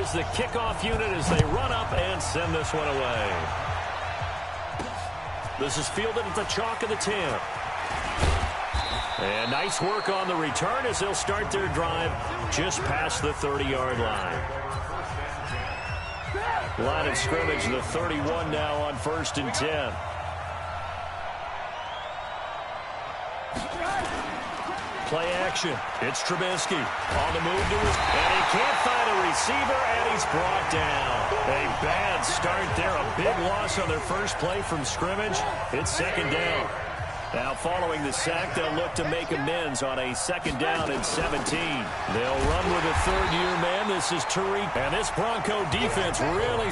is the kickoff unit as they run up and send this one away. This is fielded at the chalk of the 10. And nice work on the return as they'll start their drive just past the 30-yard line. Line of scrimmage, the 31 now on 1st and 10. Play action. It's Trubisky on the move to his, and he can't find a receiver, and he's brought down. A bad start there. A big loss on their first play from scrimmage. It's 2nd down. Now following the sack, they'll look to make amends on a 2nd down and 17. They'll run with a 3rd-year man. This is Tariq, and this Bronco defense really...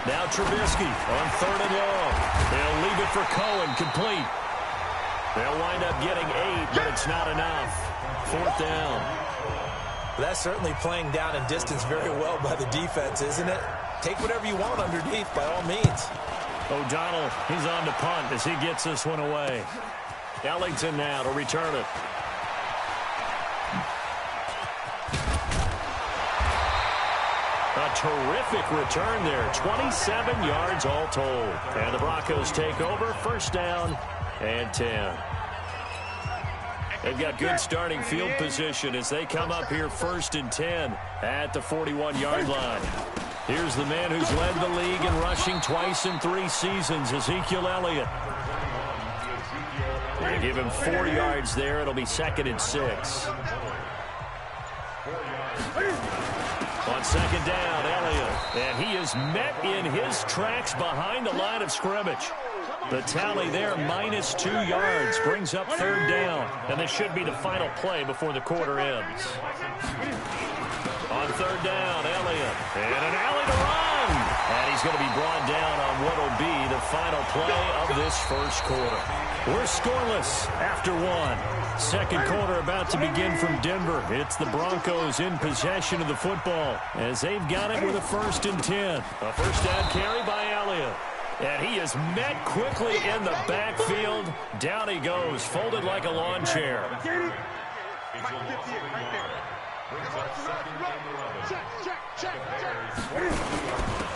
Now Trubisky on 3rd and long. They'll leave it for Cohen, complete. They'll wind up getting 8, but it's not enough. 4th down. That's certainly playing down in distance very well by the defense, isn't it? Take whatever you want underneath, by all means. O'Donnell, he's on to punt as he gets this one away. Ellington now to return it. A terrific return there. 27 yards all told. And the Broncos take over. 1st down and 10. They've got good starting field position as they come up here 1st and 10 at the 41-yard line. Here's the man who's led the league in rushing twice in 3 seasons, Ezekiel Elliott. They give him 4 yards there. It'll be 2nd and 6. On 2nd down, Elliott. And he is met in his tracks behind the line of scrimmage. The tally there, -2 yards, brings up 3rd down. And this should be the final play before the quarter ends. On 3rd down, Elliott. And an alley to run. And he's going to be brought down on what will be the final play of this 1st quarter. We're scoreless after 1. 2nd quarter about to begin from Denver. It's the Broncos in possession of the football as they've got it with a 1st and 10. A 1st down carry by Elliott. And he is met quickly in the backfield. Down he goes, folded like a lawn chair.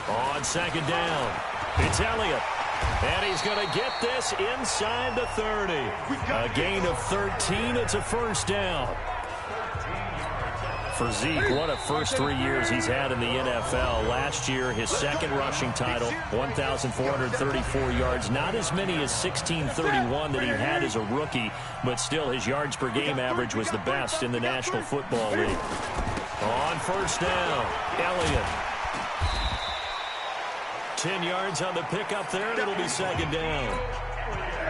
On 2nd down, it's Elliott. And he's going to get this inside the 30. A gain of 13. It's a 1st down. For Zeke, what a first 3 years he's had in the NFL. Last year, his 2nd rushing title, 1,434 yards. Not as many as 1,631 that he had as a rookie, but still his yards per game average was the best in the National Football League. On 1st down, Elliott. 10 yards on the pickup there, and it'll be 2nd down.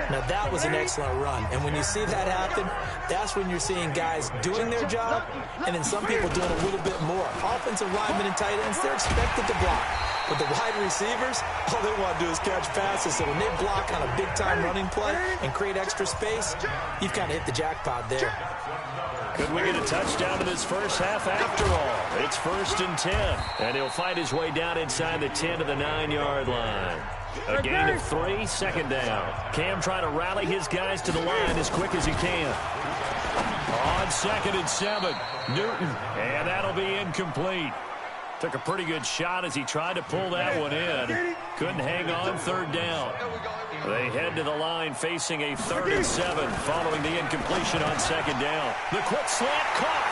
Now, that was an excellent run. And when you see that happen, that's when you're seeing guys doing their job and then some people doing a little bit more. Offensive linemen and tight ends, they're expected to block. But the wide receivers, all they want to do is catch passes. So when they block on a big-time running play and create extra space, you've kind of hit the jackpot there. Could we get a touchdown in this first half after all? It's 1st and 10. And he'll fight his way down inside the 10 to the 9-yard line. A gain of 3, 2nd down. Cam trying to rally his guys to the line as quick as he can. On 2nd and 7, Newton. And that'll be incomplete. Took a pretty good shot as he tried to pull that one in. Couldn't hang on 3rd down. They head to the line facing a 3rd and 7 following the incompletion on 2nd down. The quick slant caught.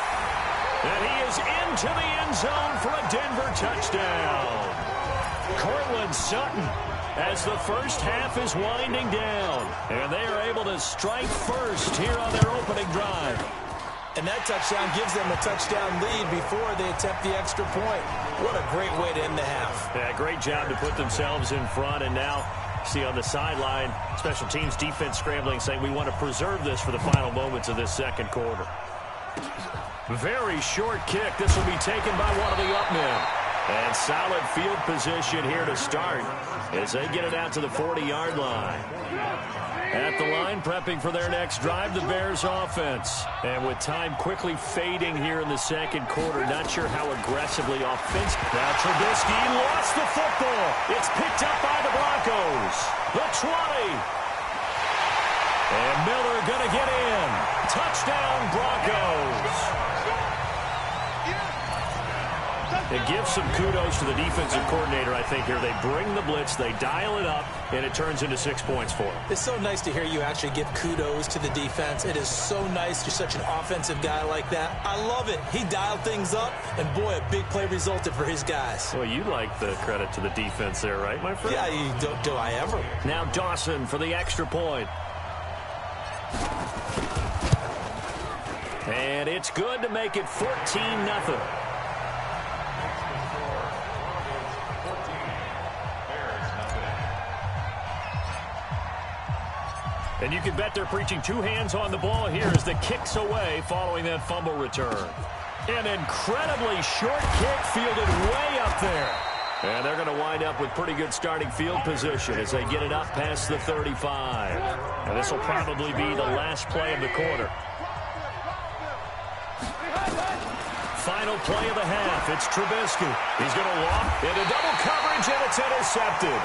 And he is into the end zone for a Denver touchdown. Cortland Sutton as the first half is winding down. And they are able to strike first here on their opening drive. And that touchdown gives them a touchdown lead before they attempt the extra point. What a great way to end the half. Yeah, great job to put themselves in front. And now, see on the sideline, special teams defense scrambling, saying we want to preserve this for the final moments of this 2nd quarter. Very short kick. This will be taken by one of the up men. And solid field position here to start as they get it out to the 40-yard line. At the line, prepping for their next drive, the Bears offense. And with time quickly fading here in the 2nd quarter, not sure how aggressively offensive. Now Trubisky lost the football. It's picked up by the Broncos. The 20. And Miller going to get in. Touchdown, Broncos. It gives some kudos to the defensive coordinator, I think, here. They bring the blitz, they dial it up, and it turns into 6 points for them. It's so nice to hear you actually give kudos to the defense. It is so nice. You're such an offensive guy like that. I love it. He dialed things up, and boy, a big play resulted for his guys. Well, you like the credit to the defense there, right, my friend? Yeah, do I ever? Now Dawson for the extra point. And it's good to make it 14-0. And you can bet they're preaching two hands on the ball here as the kick's away following that fumble return. An incredibly short kick fielded way up there. And they're going to wind up with pretty good starting field position as they get it up past the 35. And this will probably be the last play of the quarter. Final play of the half. It's Trubisky. He's going to walk into double coverage, and it's intercepted.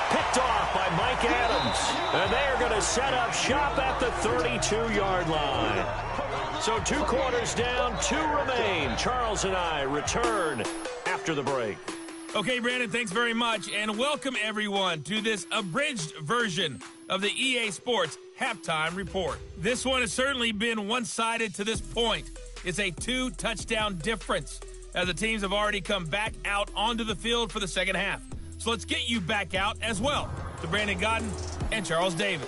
Picked off by Mike Adams. And they are going to set up shop at the 32-yard line. So 2 quarters down, 2 remain. Charles and I return after the break. Okay, Brandon, thanks very much. And welcome, everyone, to this abridged version of the EA Sports Halftime Report. This one has certainly been one-sided to this point. It's a 2-touchdown difference as the teams have already come back out onto the field for the second half. So let's get you back out as well to Brandon Gaudin and Charles Davis.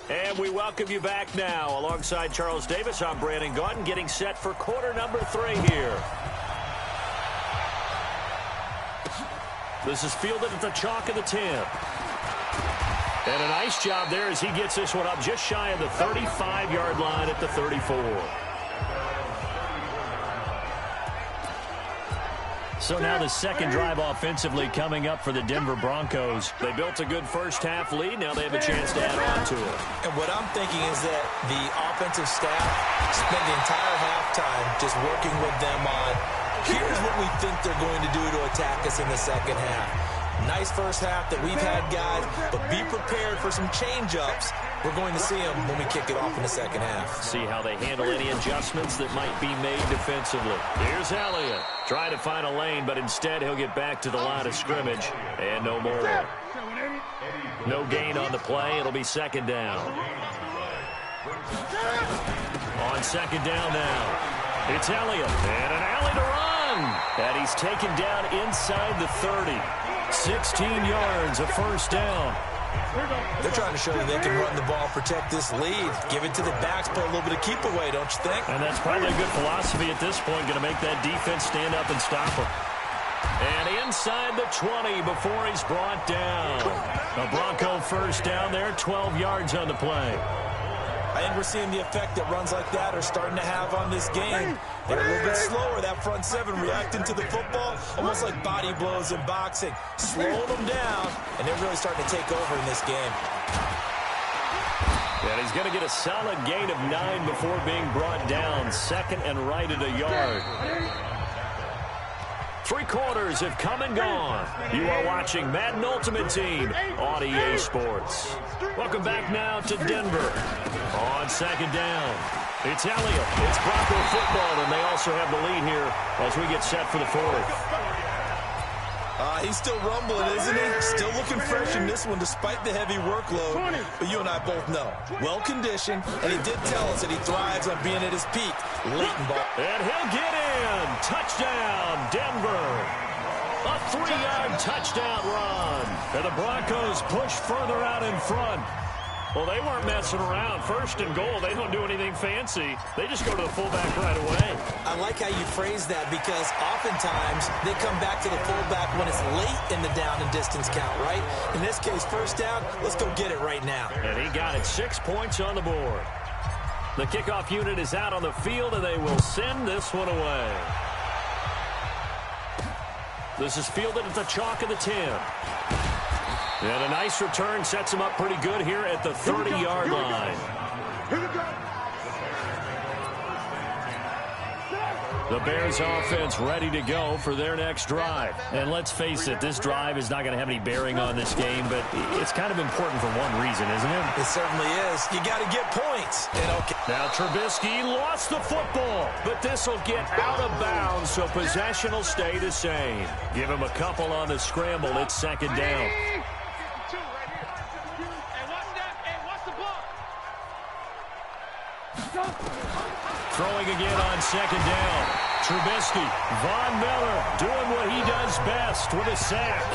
And we welcome you back now. Alongside Charles Davis, I'm Brandon Gaudin, getting set for quarter number 3 here. This is fielded at the chalk of the 10. And a nice job there as he gets this one up just shy of the 35-yard line at the 34. So now the second drive offensively coming up for the Denver Broncos. They built a good first-half lead. Now they have a chance to add on to it. And what I'm thinking is that the offensive staff spent the entire halftime just working with them on, here's what we think they're going to do to attack us in the second half. Nice first half that we've had, guys, but be prepared for some change-ups. We're going to see them when we kick it off in the second half. See how they handle any adjustments that might be made defensively. Here's Elliott trying to find a lane, but instead he'll get back to the line of scrimmage, and no more. No gain on the play. It'll be second down. On second down now, it's Elliott, and an alley to run. And he's taken down inside the 30. 16 yards, a first down. They're trying to show that they can run the ball, protect this lead, give it to the backs, play a little bit of keep away, don't you think? And that's probably a good philosophy at this point, going to make that defense stand up and stop him. And inside the 20 before he's brought down. A Bronco first down there, 12 yards on the play. I think we're seeing the effect that runs like that are starting to have on this game. They're a little bit slower, that front seven, reacting to the football, almost like body blows in boxing, slowing them down, and they're really starting to take over in this game. And he's going to get a solid gain of 9 before being brought down. Second and right at a yard. 3 quarters have come and gone. You are watching Madden Ultimate Team on EA Sports. Welcome back now to Denver. On second down, it's Elliott. It's Bronco football, and they also have the lead here as we get set for the 4th. He's still rumbling, isn't he? Still looking fresh in this one despite the heavy workload. But you and I both know, well-conditioned, and he did tell us that he thrives on being at his peak. Late in ball. And he'll get in. Touchdown, Denver. A 3-yard touchdown run. And the Broncos push further out in front. Well, they weren't messing around. First and goal, they don't do anything fancy. They just go to the fullback right away. I like how you phrase that because oftentimes they come back to the fullback when it's late in the down and distance count, right? In this case, first down, let's go get it right now. And he got it. 6 points on the board. The kickoff unit is out on the field, and they will send this one away. This is fielded at the chalk of the 10. And a nice return sets him up pretty good here at the 30-yard line. The Bears offense ready to go for their next drive. And let's face it, this drive is not going to have any bearing on this game, but it's kind of important for one reason, isn't it? It certainly is. You got to get points. Now Trubisky lost the football, but this will get out of bounds, so possession will stay the same. Give him a couple on the scramble. It's second down. Throwing again on second down. Trubisky, Von Miller doing what he does best with a sack.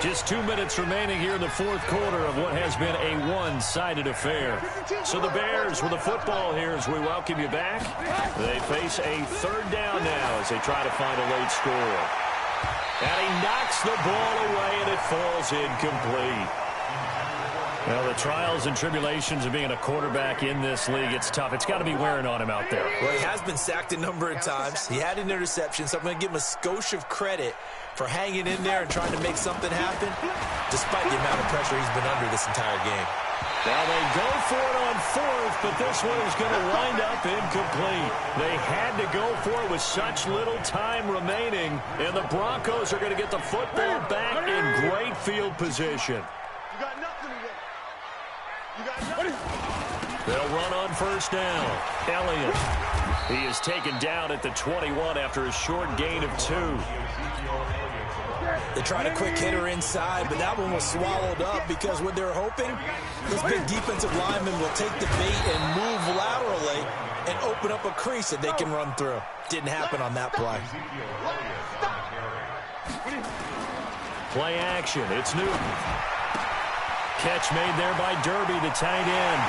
Just 2 minutes remaining here in the fourth quarter of what has been a one-sided affair. So the Bears with the football here as we welcome you back. They face a third down now as they try to find a late score. And he knocks the ball away and it falls incomplete. Well, the trials and tribulations of being a quarterback in this league, it's tough. It's got to be wearing on him out there. Well, he has been sacked a number of times. He had an interception, so I'm going to give him a skosh of credit for hanging in there and trying to make something happen, despite the amount of pressure he's been under this entire game. Now they go for it on fourth, but this one is going to wind up incomplete. They had to go for it with such little time remaining, and the Broncos are going to get the football back in great field position. They'll run on first down. Elliott. He is taken down at the 21 after a short gain of 2. They tried a quick hitter inside, but that one was swallowed up because what they're hoping, this big defensive lineman will take the bait and move laterally and open up a crease that they can run through. Didn't happen on that play. Play action. It's Newton. Catch made there by Derby, the tight end.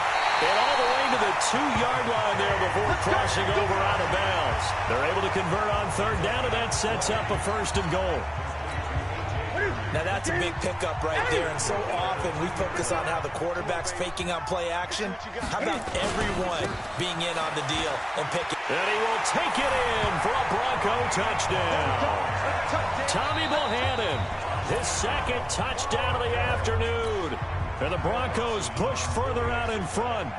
And all the way to the 2-yard line there before crossing over out of bounds. They're able to convert on third down, and that sets up a first and goal. Now that's a big pickup right there, and so often we focus on how the quarterback's faking on play action. How about everyone being in on the deal and picking? And he will take it in for a Bronco touchdown. Tommy Bohannon, his second touchdown of the afternoon. And the Broncos push further out in front.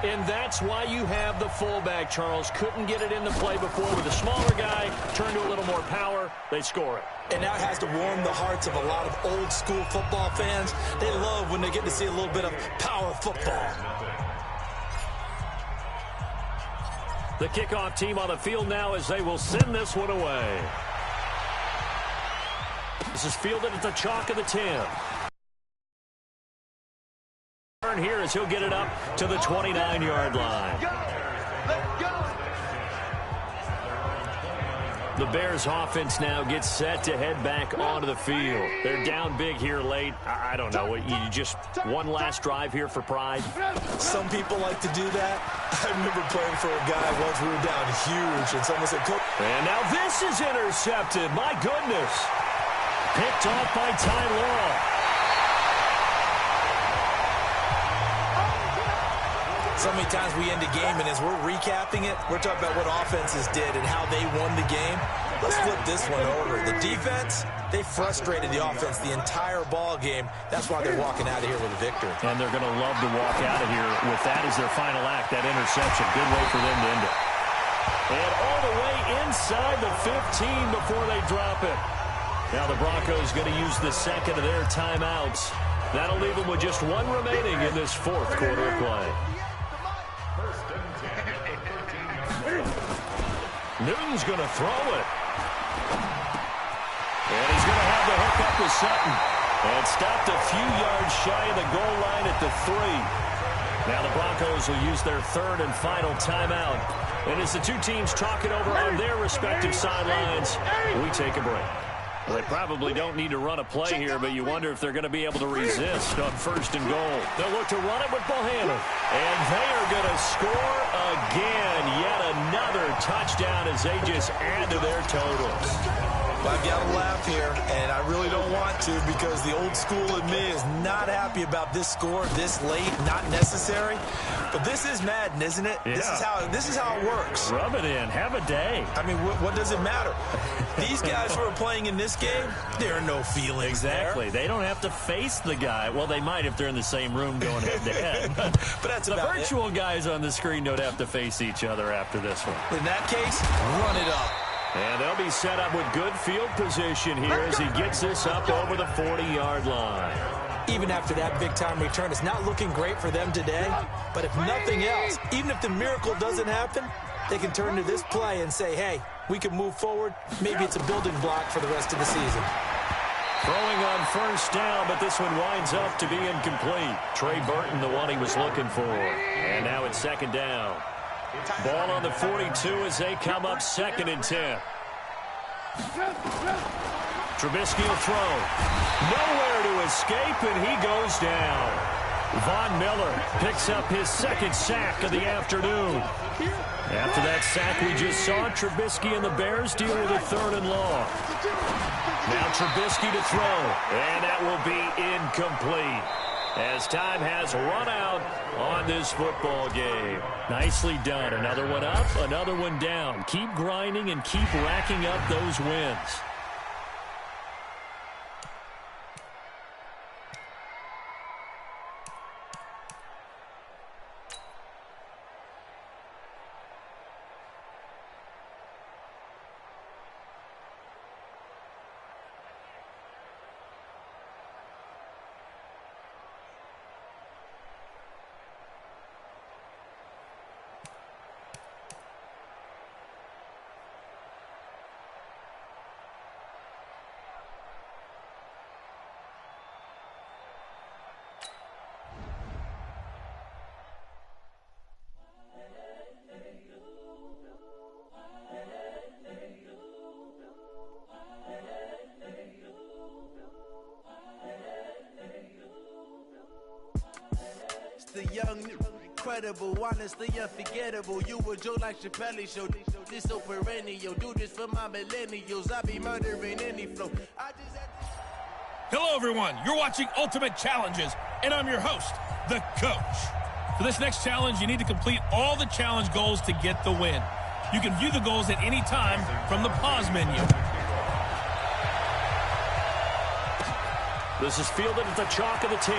And that's why you have the fullback, Charles. Couldn't get it into play before with a smaller guy. Turned to a little more power. They score it. And that has to warm the hearts of a lot of old-school football fans. They love when they get to see a little bit of power football. The kickoff team on the field now as they will send this one away. This is fielded at the chalk of the 10. Here as he'll get it up to the 29-yard line. The Bears offense now gets set to head back onto the field. They're down big here late. I don't know. You just one last drive here for pride? Some people like to do that. I remember playing for a guy once we were down huge, and someone said, Coach. And now this is intercepted. My goodness. Picked off by Ty Law. So many times we end a game, and as we're recapping it, we're talking about what offenses did and how they won the game. Let's flip this one over. The defense, they frustrated the offense the entire ball game. That's why they're walking out of here with a victory. And they're going to love to walk out of here with that as their final act, that interception. Good way for them to end it. And all the way inside the 15 before they drop it. Now the Broncos going to use the second of their timeouts. That'll leave them with just one remaining in this fourth quarter of play. Newton's going to throw it. And he's going to have the hook up with Sutton. And stopped a few yards shy of the goal line at the 3. Now the Broncos will use their third and final timeout. And as the two teams talk it over on their respective sidelines, we take a break. Well, they probably don't need to run a play here, but you wonder if they're going to be able to resist on first and goal. They'll look to run it with Bohannon. And they are going to score again. Yet another touchdown as they just add to their totals. Well, I've got to laugh here, and I really don't want to because the old school in me is not happy about this score this late, not necessary. But this is Madden, isn't it? Yeah. This is how it works. Rub it in. Have a day. I mean, what does it matter? These guys who are playing in this game, there are no feelings Exactly. there. They don't have to face the guy. Well, they might if they're in the same room going head-to-head. But that's The about virtual guys on the screen don't have to face each other after this one. it. In that case, run it up. And they'll be set up with good field position here as he gets this up over the 40-yard line. Even after that big-time return, it's not looking great for them today. But if nothing else, even if the miracle doesn't happen, they can turn to this play and say, hey, we can move forward. Maybe it's a building block for the rest of the season. Throwing on first down, but this one winds up to be incomplete. Trey Burton, the one he was looking for. And now it's second down. Ball on the 42 as they come up 2nd and 10. Trubisky will throw. Nowhere to escape, and he goes down. Von Miller picks up his 2nd sack of the afternoon. After that sack we just saw, Trubisky and the Bears deal with a 3rd and long. Now Trubisky to throw, and that will be incomplete as time has run out on this football game. Nicely done. Another one up, another one down. Keep grinding and keep racking up those wins. The young, incredible, honestly unforgettable. You a joke like Chappelle Show. This so perennial. Do this for my millennials. I be murdering any flow. Hello, everyone. You're watching Ultimate Challenges, and I'm your host, The Coach. For this next challenge, you need to complete all the challenge goals to get the win. You can view the goals at any time from the pause menu. This is fielded at the chalk of the 10.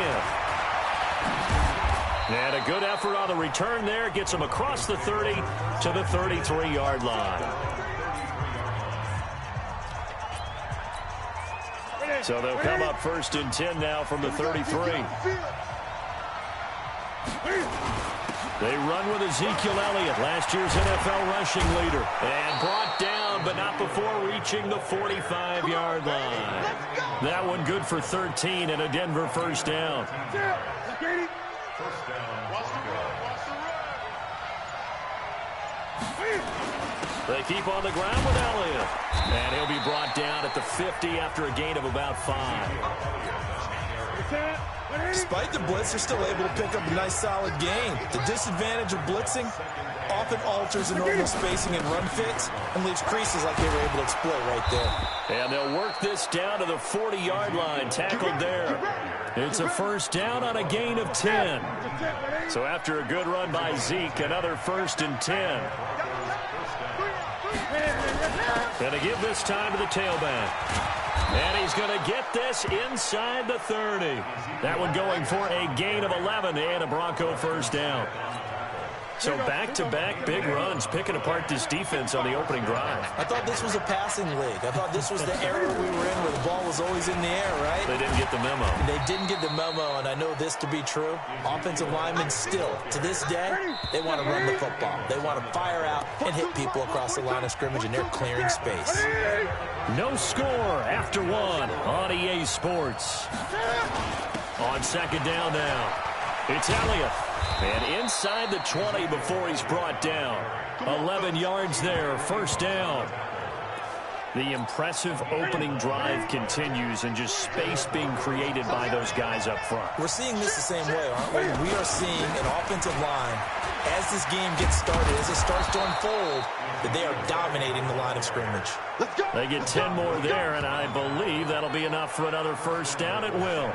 And a good effort on the return there. Gets him across the 30 to the 33-yard line. So they'll come up 1st and 10 now from the 33. They run with Ezekiel Elliott, last year's NFL rushing leader. And brought down, but not before reaching the 45-yard line. That one good for 13 and a Denver 1st down. They keep on the ground with Elliott. And he'll be brought down at the 50 after a gain of about 5. Despite the blitz, they're still able to pick up a nice, solid gain. The disadvantage of blitzing often alters the normal spacing and run fits and leaves creases like they were able to exploit right there. And they'll work this down to the 40-yard line, tackled there. It's a 1st down on a gain of 10. So after a good run by Zeke, another 1st and 10. Going to give this time to the tailback. And he's going to get this inside the 30. That one going for a gain of 11 and a Bronco 1st down. So back-to-back big runs, picking apart this defense on the opening drive. I thought this was a passing league. I thought this was the era we were in where the ball was always in the air, right? They didn't get the memo. They didn't get the memo, and I know this to be true. Offensive linemen still, to this day, they want to run the football. They want to fire out and hit people across the line of scrimmage, and they're clearing space. No score after 1 on EA Sports. On 2nd down now, it's Elliott. And inside the 20 before he's brought down. 11 yards there, 1st down. The impressive opening drive continues and just space being created by those guys up front. We're seeing this the same way, aren't we? We are seeing an offensive line as this game gets started, as it starts to unfold, that they are dominating the line of scrimmage. They get 10 more there, and I believe that'll be enough for another first down. It will.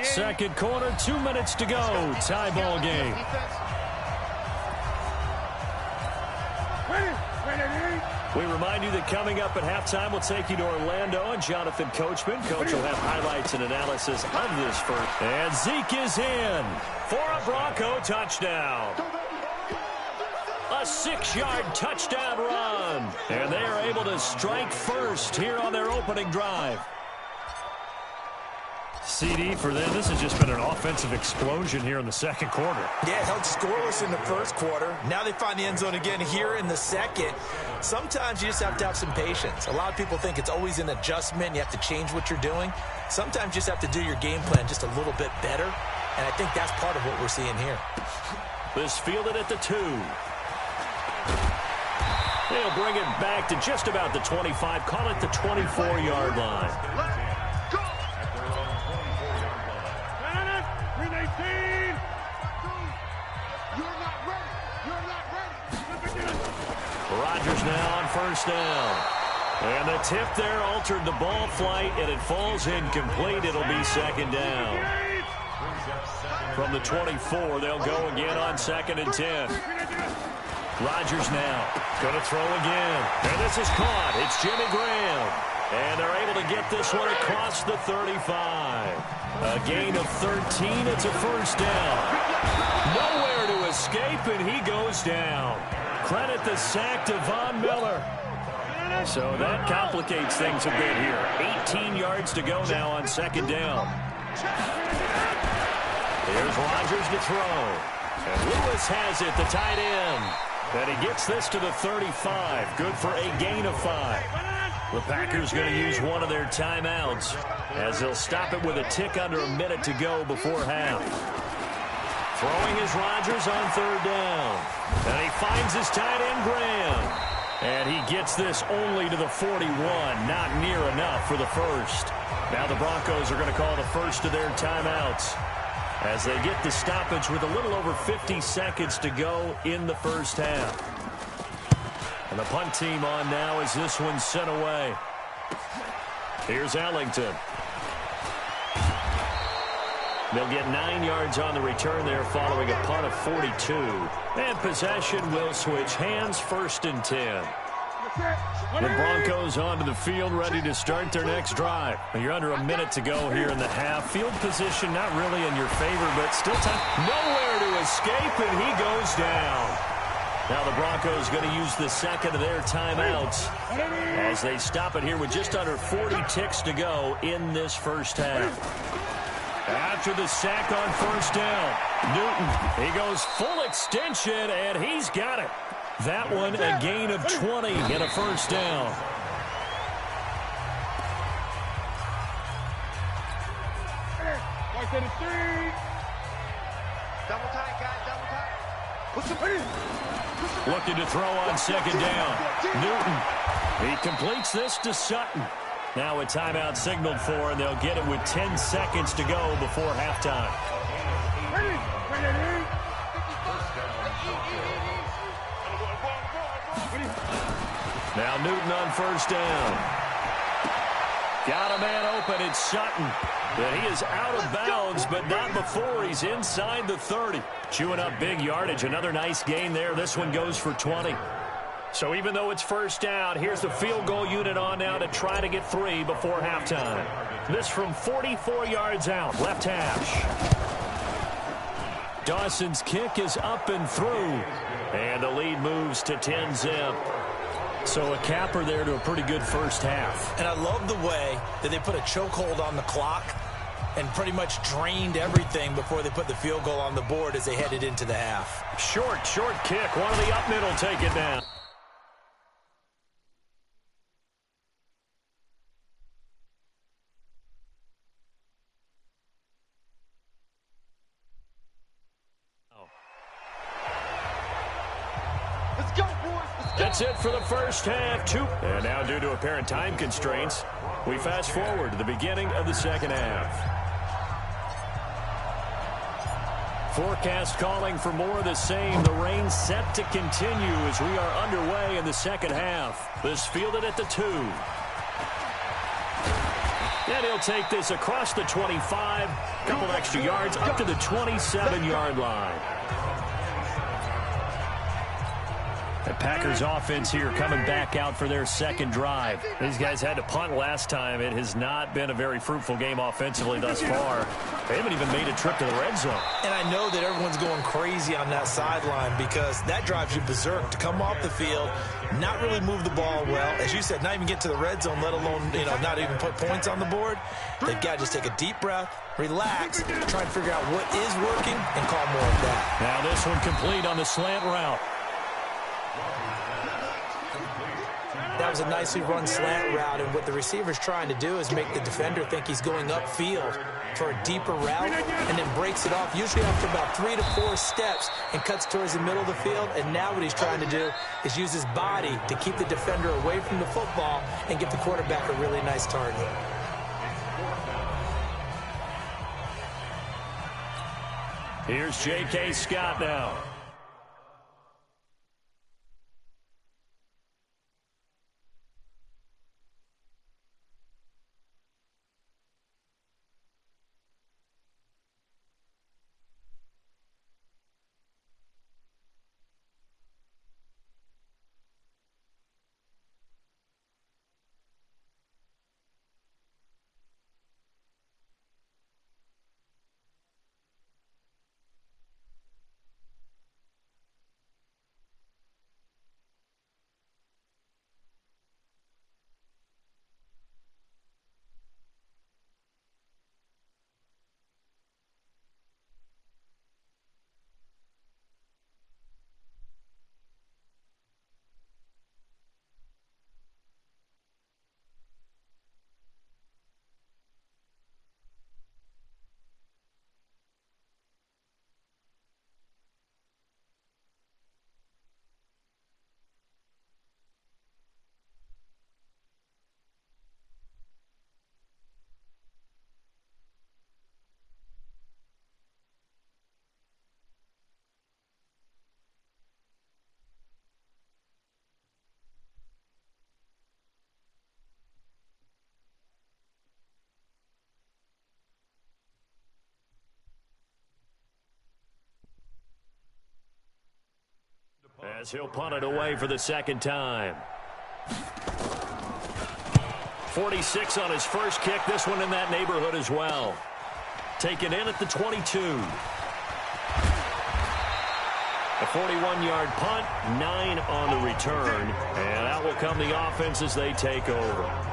Second quarter, 2 minutes to go. Tie ball game. We remind you that coming up at halftime, we'll take you to Orlando and Jonathan Coachman. Coach will have highlights and analysis of this first. And Zeke is in for a Bronco touchdown. A 6-yard touchdown run. And they are able to strike first here on their opening drive. CD for them. This has just been an offensive explosion here in the second quarter. Yeah, held scoreless in the first quarter. Now they find the end zone again here in the second. Sometimes you just have to have some patience. A lot of people think it's always an adjustment. You have to change what you're doing. Sometimes you just have to do your game plan just a little bit better. And I think that's part of what we're seeing here. This fielded at the 2. They'll bring it back to just about the 25. Call it the 24-yard line. Rodgers now on first down. And the tip there altered the ball flight, and it falls incomplete. It'll be second down. From the 24, they'll go again on 2nd and 10. Rodgers now going to throw again. And this is caught. It's Jimmy Graham. And they're able to get this one across the 35. A gain of 13. It's a first down. Nowhere to escape, and he goes down. Credit the sack to Von Miller. So that complicates things a bit here. 18 yards to go now on 2nd down. Here's Rodgers to throw. And Lewis has it, the tight end. And he gets this to the 35. Good for a gain of 5. The Packers going to use one of their timeouts as they'll stop it with a tick under a minute to go before half. Throwing is Rodgers on 3rd down. And he finds his tight end, Graham. And he gets this only to the 41. Not near enough for the first. Now the Broncos are going to call the first of their timeouts as they get the stoppage with a little over 50 seconds to go in the first half. And the punt team on now as this one's sent away. Here's Ellington. They'll get 9 yards on the return there following a punt of 42. And possession will switch hands, 1st and 10. The Broncos onto the field ready to start their next drive. You're under a minute to go here in the half. Field position not really in your favor, but still time. Nowhere to escape, and he goes down. Now the Broncos going to use the second of their timeouts as they stop it here with just under 40 ticks to go in this first half. After the sack on 1st down, Newton, he goes full extension, and he's got it. That one a gain of 20 and a first down. Double tight, guys, double tight. Looking to throw on 2nd down. Newton, he completes this to Sutton. Now a timeout signaled for, and they'll get it with 10 seconds to go before halftime. Now Newton on 1st down. Got a man open, it's Sutton. But he is out of bounds, but not before he's inside the 30. Chewing up big yardage, another nice gain there. This one goes for 20. So even though it's first down, here's the field goal unit on now to try to get 3 before halftime. This from 44 yards out, left hash. Dawson's kick is up and through. And the lead moves to 10-zip. So a capper there to a pretty good first half. And I love the way that they put a chokehold on the clock and pretty much drained everything before they put the field goal on the board as they headed into the half. Short kick. One of the up middle take it down. That's it for the first half. And now, due to apparent time constraints, we fast forward to the beginning of the second half. Forecast calling for more of the same. The rain set to continue as we are underway in the second half. This fielded at the 2. And he'll take this across the 25. Couple extra yards up to the 27-yard line. The Packers offense here coming back out for their second drive. These guys had to punt last time. It has not been a very fruitful game offensively thus far. They haven't even made a trip to the red zone. And I know that everyone's going crazy on that sideline because that drives you berserk to come off the field, not really move the ball well. As you said, not even get to the red zone, let alone, not even put points on the board. They've got to just take a deep breath, relax, try and figure out what is working, and call more of that. Now this one complete on the slant route. That was a nicely run slant route, and what the receiver's trying to do is make the defender think he's going upfield for a deeper route and then breaks it off, usually after about 3 to 4 steps, and cuts towards the middle of the field. And now what he's trying to do is use his body to keep the defender away from the football and give the quarterback a really nice target. Here's J.K. Scott now. As he'll punt it away for the second time. 46 on his first kick. This one in that neighborhood as well. Taken in at the 22. A 41-yard punt, 9 on the return. And out will come the offense as they take over.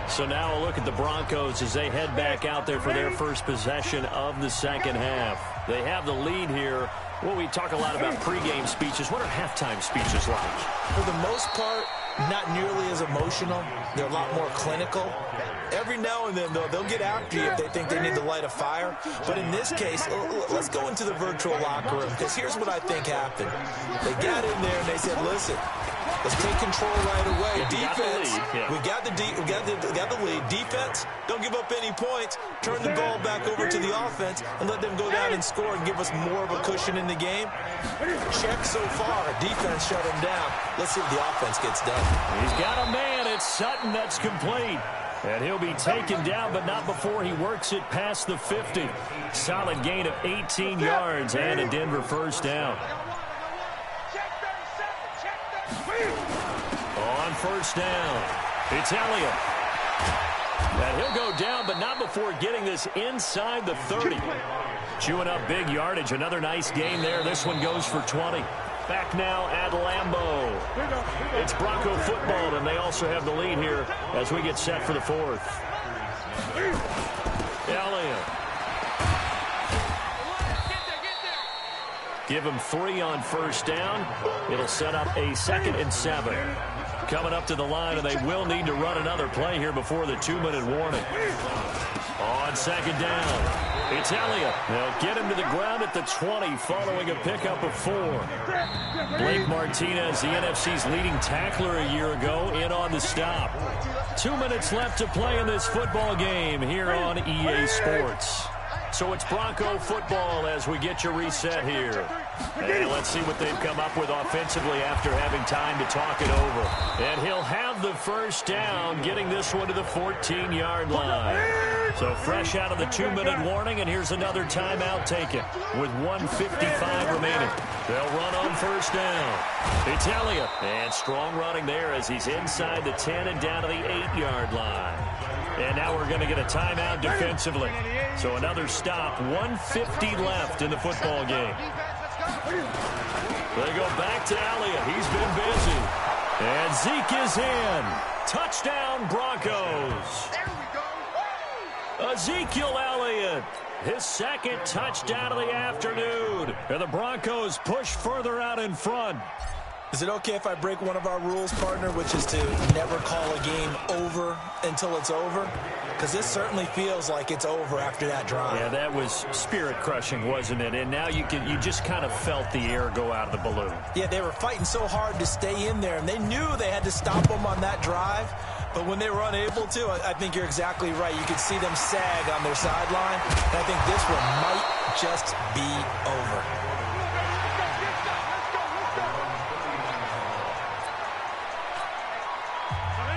So now a look at the Broncos as they head back out there for their first possession of the second half. They have the lead here. Well, we talk a lot about pregame speeches. What are halftime speeches like? For the most part, not nearly as emotional. They're a lot more clinical. Every now and then, though, they'll get after you if they think they need to light a fire. But in this case, let's go into the virtual locker room, because here's what I think happened. They got in there and they said, listen, let's take control right away. Defense, we got the lead. Defense, don't give up any points. Turn the ball back over to the offense and let them go down and score and give us more of a cushion in the game. Check so far. Defense shut him down. Let's see if the offense gets done. He's got a man. It's Sutton that's complete. And he'll be taken down, but not before he works it past the 50. Solid gain of 18 yards and a Denver first down. On first down, it's Elliott. And he'll go down, but not before getting this inside the 30. Chewing up big yardage. Another nice game there. This one goes for 20. Back now at Lambeau. It's Bronco football, and they also have the lead here as we get set for the fourth. Elliott. Give him 3 on first down. It'll set up a 2nd and 7. Coming up to the line, and they will need to run another play here before the 2-minute warning. On second down. It's Elliott. They'll get him to the ground at the 20 following a pickup of 4. Blake Martinez, the NFC's leading tackler a year ago, in on the stop. 2 minutes left to play in this football game here on EA Sports. So it's Bronco football as we get you reset here. And let's see what they've come up with offensively after having time to talk it over. And he'll have the first down, getting this one to the 14-yard line. So fresh out of the 2-minute warning, and here's another timeout taken with 1:55 remaining. They'll run on first down. It's Elliott, and strong running there as he's inside the 10 and down to the 8-yard line. And now we're going to get a timeout defensively. So another stop, 1:50 left in the football game. They go back to Elliott. He's been busy. And Zeke is in. Touchdown, Broncos. Ezekiel Elliott, his second touchdown of the afternoon. And the Broncos push further out in front. Is it okay if I break one of our rules, partner, which is to never call a game over until it's over? Because this certainly feels like it's over after that drive. Yeah, that was spirit-crushing, wasn't it? And now you just kind of felt the air go out of the balloon. Yeah, they were fighting so hard to stay in there, and they knew they had to stop them on that drive. But when they were unable to, I think you're exactly right. You could see them sag on their sideline, and I think this one might just be over.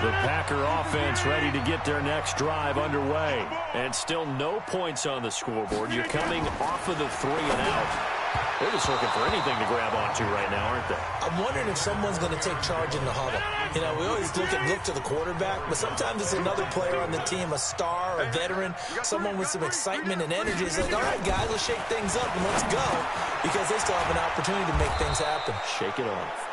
The Packer offense ready to get their next drive underway. And still no points on the scoreboard. You're coming off of the 3 and out. They're just looking for anything to grab onto right now, aren't they? I'm wondering if someone's going to take charge in the huddle. You know, we always look to the quarterback, but sometimes it's another player on the team, a star, a veteran, someone with some excitement and energy. It's like, all right, guys, let's shake things up and let's go, because they still have an opportunity to make things happen. Shake it off.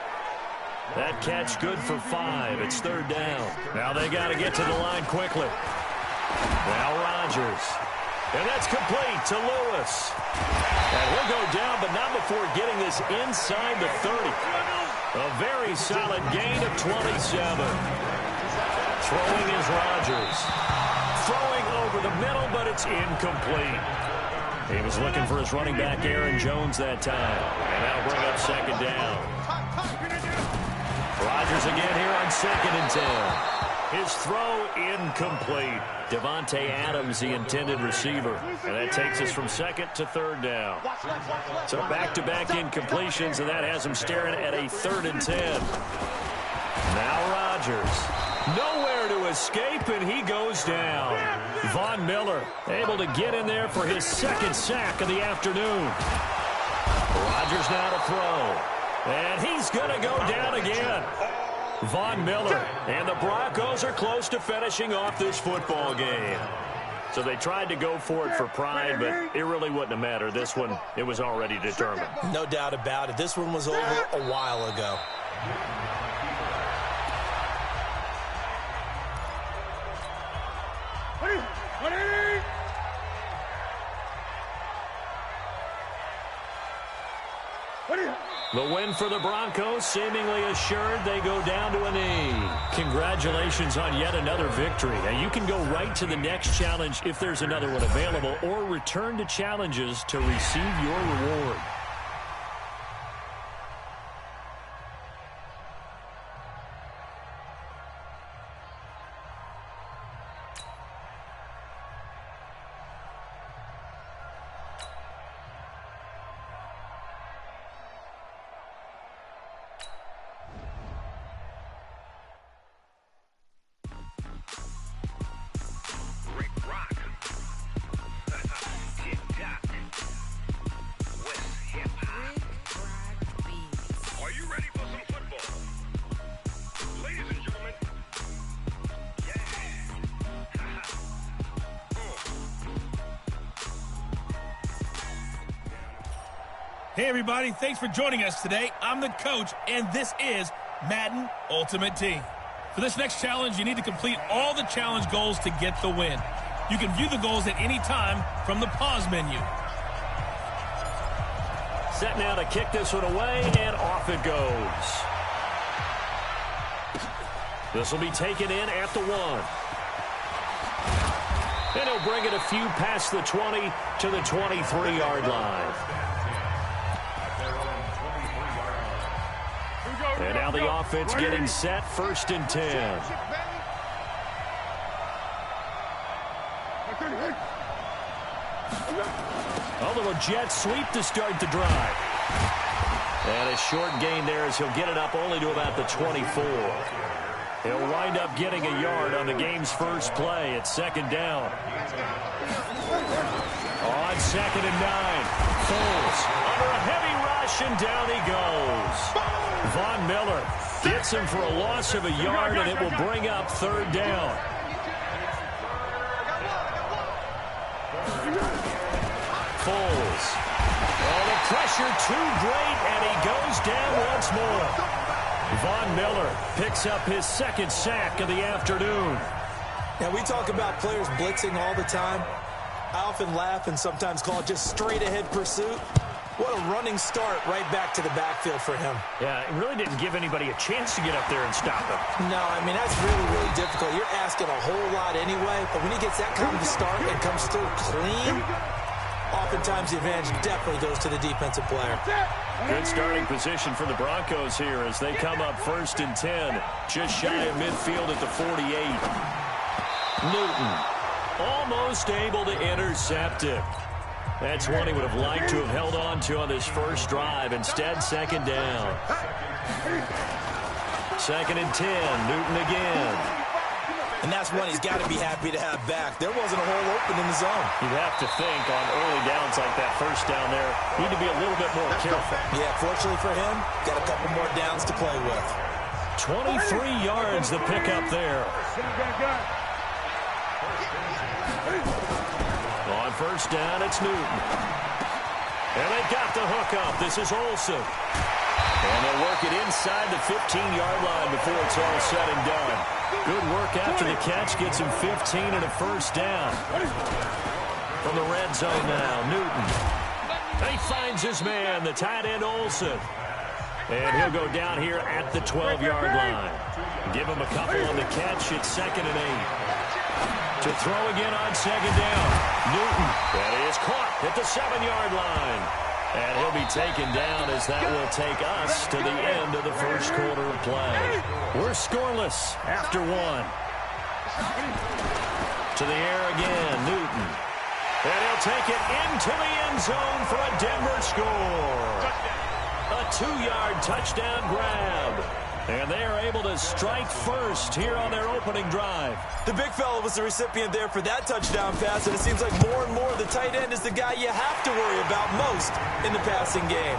That catch good for 5. It's 3rd down. Now they got to get to the line quickly. Now Rodgers. And that's complete to Lewis. And he'll go down, but not before getting this inside the 30. A very solid gain of 27. Throwing is Rodgers. Throwing over the middle, but it's incomplete. He was looking for his running back, Aaron Jones, that time. And that'll bring up 2nd down. Rodgers again here on 2nd and 10. His throw incomplete. Davante Adams, the intended receiver. And that takes us from 2nd to 3rd down. So back-to-back incompletions, and that has him staring at a 3rd and 10. Now Rodgers. Nowhere to escape, and he goes down. Von Miller able to get in there for his 2nd sack of the afternoon. Rodgers now to throw. And he's going to go down again. Von Miller. And the Broncos are close to finishing off this football game. So they tried to go for it for pride, but it really wouldn't have mattered. This one, it was already determined. No doubt about it. This one was over a while ago. The win for the Broncos, seemingly assured. They go down to a knee. Congratulations on yet another victory. Now, you can go right to the next challenge if there's another one available, or return to challenges to receive your reward. Hey, everybody. Thanks for joining us today. I'm the coach, and this is Madden Ultimate Team. For this next challenge, you need to complete all the challenge goals to get the win. You can view the goals at any time from the pause menu. Set now to kick this one away, and off it goes. This will be taken in at the 1. And And he'll bring it a few past the 20 to the 23-yard line. And now the offense getting set, 1st and 10. A little jet sweep to start the drive. And a short gain there as he'll get it up only to about the 24. He'll wind up getting a yard on the game's first play at 2nd down. On 2nd and 9. Foles under a heavy rush, and down he goes. Von Miller gets him for a loss of a yard, and it will bring up 3rd down. Foles. Oh, the pressure too great, and he goes down once more. Von Miller picks up his 2nd sack of the afternoon. Now, we talk about players blitzing all the time. I often laugh and sometimes call it just straight-ahead pursuit. What a running start right back to the backfield for him. Yeah, it really didn't give anybody a chance to get up there and stop him. No, I mean, that's really, really difficult. You're asking a whole lot anyway, but when he gets that kind of a start and comes through clean, oftentimes the advantage definitely goes to the defensive player. Good starting position for the Broncos here as they come up 1st and 10, just shy of midfield at the 48. Newton almost able to intercept it. That's one he would have liked to have held on to on this first drive. Instead, 2nd down. 2nd and 10, Newton again. And that's one he's got to be happy to have back. There wasn't a hole open in the zone. You'd have to think on early downs like that, 1st down there, need to be a little bit more careful. Yeah, fortunately for him, got a couple more downs to play with. 23 yards the pickup there. On 1st down, it's Newton. And they got the hook up. This is Olsen. And they'll work it inside the 15-yard line before it's all said and done. Good work after the catch. Gets him 15 and a 1st down. From the red zone now, Newton. And he finds his man, the tight end Olsen. And he'll go down here at the 12-yard line. Give him a couple on the catch. It's 2nd and 8. To throw again on 2nd down. Newton. And he is caught at the 7-yard line. And he'll be taken down as that will take us to the end of the first quarter of play. We're scoreless after 1. To the air again, Newton. And he'll take it into the end zone for a Denver score. A 2-yard touchdown grab. And they are able to strike first here on their opening drive. The big fella was the recipient there for that touchdown pass, and it seems like more and more the tight end is the guy you have to worry about most in the passing game.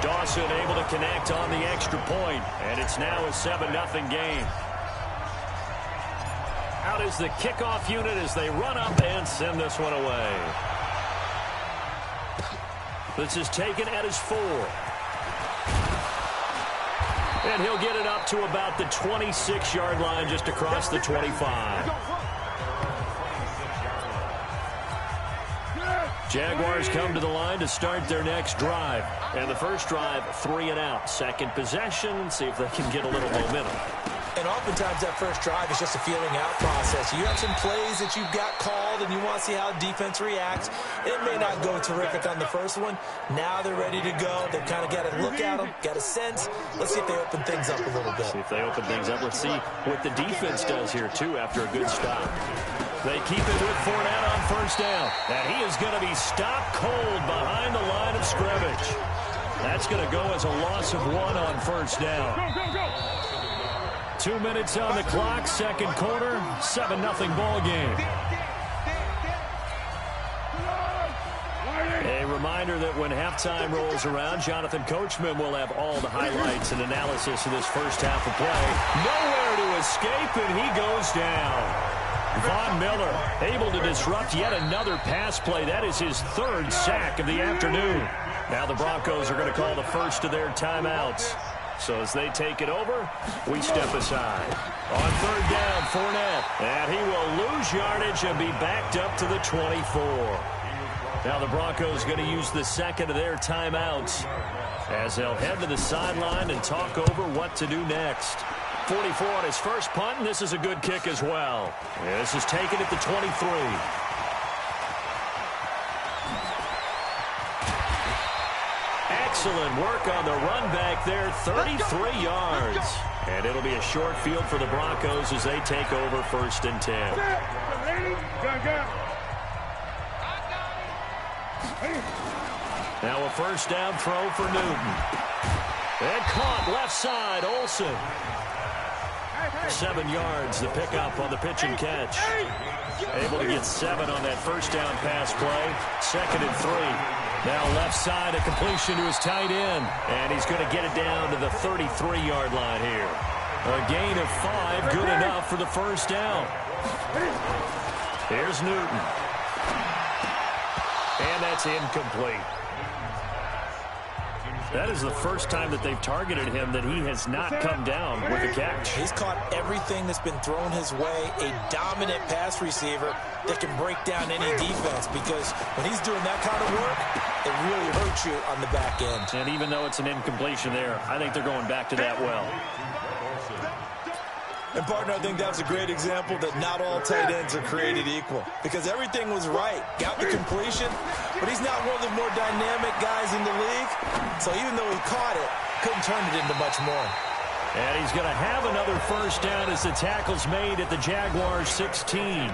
Dawson able to connect on the extra point, and it's now a 7-0 game. Out is the kickoff unit as they run up and send this one away. This is taken at his 4. And he'll get it up to about the 26-yard line just across the 25. Jaguars come to the line to start their next drive. And the first drive, 3 and out. Second possession, see if they can get a little momentum. And oftentimes that first drive is just a feeling out process. You have some plays that you've got called and you want to see how the defense reacts. It may not go terrific on the first one. Now they're ready to go. They've kind of got to look at them, got a sense. Let's see if they open things up a little bit. See if they open things up. Let's see what the defense does here, too, after a good stop. They keep it with Fournette on 1st down. And he is going to be stopped cold behind the line of scrimmage. That's going to go as a loss of 1 on 1st down. 2 minutes on the clock, second quarter, 7-0 ball game. A reminder that when halftime rolls around, Jonathan Coachman will have all the highlights and analysis of this first half of play. Nowhere to escape, and he goes down. Von Miller able to disrupt yet another pass play. That is his 3rd sack of the afternoon. Now the Broncos are going to call the first of their timeouts. So as they take it over, we step aside. On 3rd down, Fournette. And he will lose yardage and be backed up to the 24. Now the Broncos going to use the second of their timeouts as they'll head to the sideline and talk over what to do next. 44 on his first punt, and this is a good kick as well. This is taken at the 23. Excellent work on the run back there, 33 yards. And it'll be a short field for the Broncos as they take over 1st and 10. Now a first down throw for Newton. And caught left side, Olsen. 7 yards, the pickup on the pitch and catch. Able to get 7 on that first down pass play. 2nd and 3. Now left side, a completion to his tight end. And he's going to get it down to the 33-yard line here. A gain of 5, good enough for the first down. Here's Newton. And that's incomplete. That is the first time that they've targeted him that he has not come down with a catch. He's caught everything that's been thrown his way. A dominant pass receiver that can break down any defense, because when he's doing that kind of work, it really hurts you on the back end. And even though it's an incompletion there, I think they're going back to that well. And, partner, I think that's a great example that not all tight ends are created equal, because everything was right. Got the completion, but he's not one of the more dynamic guys in the league. So even though he caught it, couldn't turn it into much more. And he's going to have another first down as the tackle's made at the Jaguars' 16.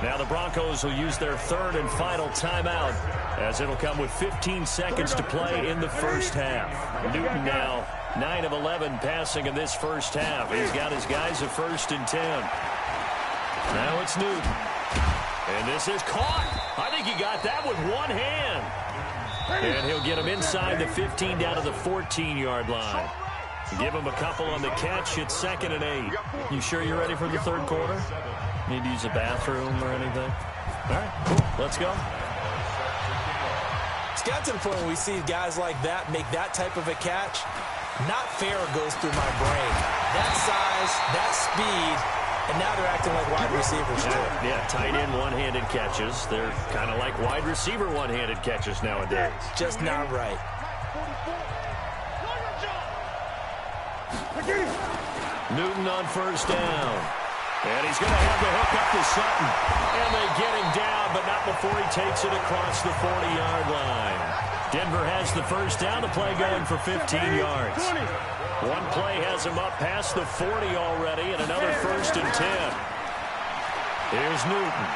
Now the Broncos will use their 3rd and final timeout, as it'll come with 15 seconds to play in the first half. Newton now 9 of 11 passing in this first half. He's got his guys at 1st and 10. Now it's Newton. And this is caught. I think he got that with one hand. And he'll get him inside the 15 down to the 14-yard line. Give him a couple on the catch. It's 2nd and 8. You sure you're ready for the 3rd quarter? Need to use a bathroom or anything? All right, cool. Let's go. It's got to the point where we see guys like that make that type of a catch. Not fair goes through my brain. That size, that speed, and now they're acting like wide receivers too. Yeah, tight end one-handed catches. They're kind of like wide receiver one-handed catches nowadays. Just not right. Newton on first down. And he's going to have the hook up to Sutton. And they get him down, but not before he takes it across the 40-yard line. Denver has the first down, the play going for 15 yards. One play has him up past the 40 already, and another 1st and 10. Here's Newton.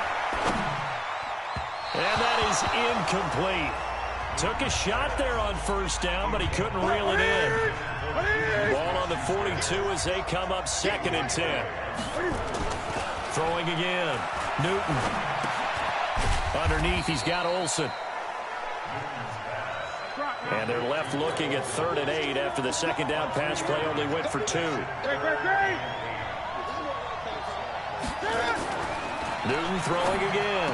And that is incomplete. Took a shot there on first down, but he couldn't reel it in. Ball on the 42 as they come up 2nd and 10. Throwing again. Newton. Underneath, he's got Olsen. And they're left looking at 3rd and 8 after the 2nd down pass play only went for 2. Newton throwing again.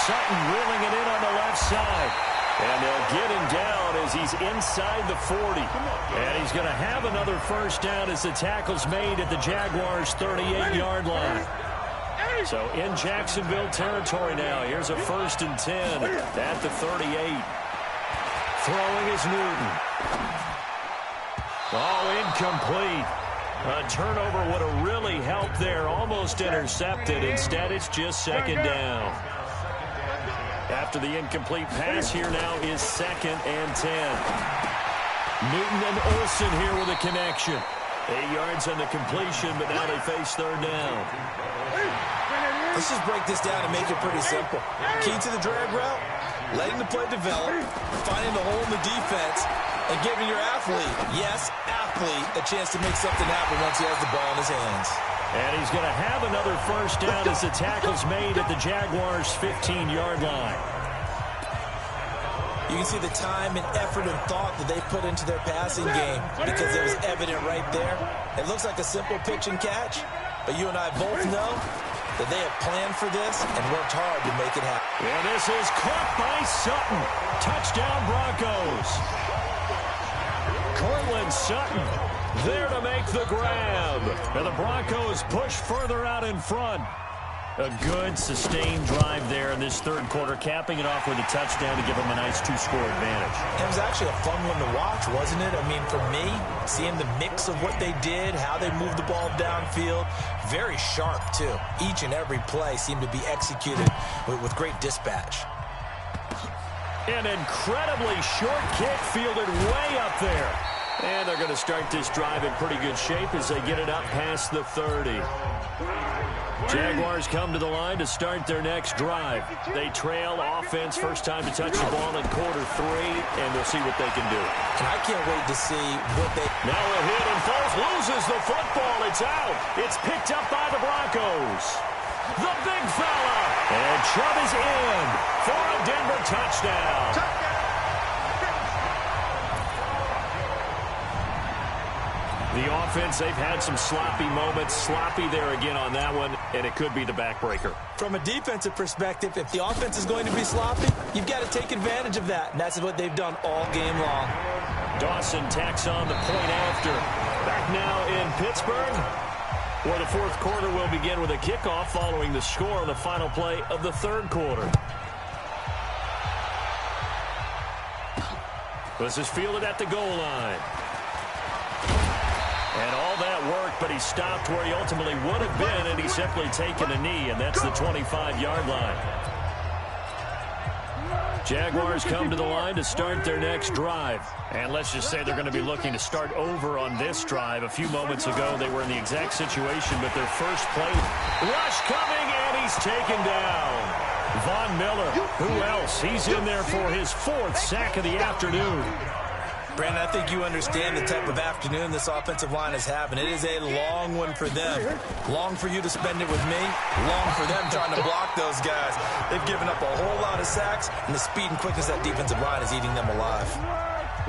Sutton reeling it in on the left side. And they'll get him down as he's inside the 40. And he's going to have another first down as the tackle's made at the Jaguars' 38-yard line. So in Jacksonville territory now. Here's a 1st and 10 at the 38. Throwing is Newton. Oh, incomplete. A turnover would have really helped there. Almost intercepted. Instead, it's just 2nd down. After the incomplete pass, here now is 2nd and 10. Newton and Olsen here with a connection. 8 yards on the completion, but now they face 3rd down. Let's just break this down and make it pretty simple. Key to the drag route, letting the play develop, finding the hole in the defense, and giving your athlete, yes, athlete, a chance to make something happen once he has the ball in his hands. And he's going to have another first down as the tackle's made at the Jaguars' 15-yard line. You can see the time and effort and thought that they put into their passing game, because it was evident right there. It looks like a simple pitch and catch, but you and I both know that they have planned for this and worked hard to make it happen. And this is caught by Sutton. Touchdown Broncos. Cortland Sutton there to make the grab. And the Broncos push further out in front. A good, sustained drive there in this third quarter, capping it off with a touchdown to give them a nice 2-score advantage. It was actually a fun one to watch, wasn't it? I mean, for me, seeing the mix of what they did, how they moved the ball downfield, very sharp, too. Each and every play seemed to be executed with great dispatch. An incredibly short kick fielded way up there. And they're going to start this drive in pretty good shape as they get it up past the 30. Jaguars come to the line to start their next drive. They trail offense, first time to touch the ball in quarter 3, and we'll see what they can do. And I can't wait to see what they... Now a hit, and Foles loses the football. It's out. It's picked up by the Broncos. The big fella. And Chubb is in for a Denver touchdown. The offense, they've had some sloppy moments. Sloppy there again on that one, and it could be the backbreaker. From a defensive perspective, if the offense is going to be sloppy, you've got to take advantage of that. And that's what they've done all game long. Dawson tacks on the point after. Back now in Pittsburgh, where the fourth quarter will begin with a kickoff following the score on the final play of the third quarter. This is fielded at the goal line. And all that work, but he stopped where he ultimately would have been, and he's simply taken a knee, and that's the 25-yard line. Jaguars come to the line to start their next drive. And let's just say they're going to be looking to start over on this drive. A few moments ago, they were in the exact situation, but their first play, rush coming, and he's taken down. Von Miller, who else? He's in there for his 4th sack of the afternoon. Brandon, I think you understand the type of afternoon this offensive line is having. It is a long one for them. Long for you to spend it with me. Long for them trying to block those guys. They've given up a whole lot of sacks, and the speed and quickness of that defensive line is eating them alive.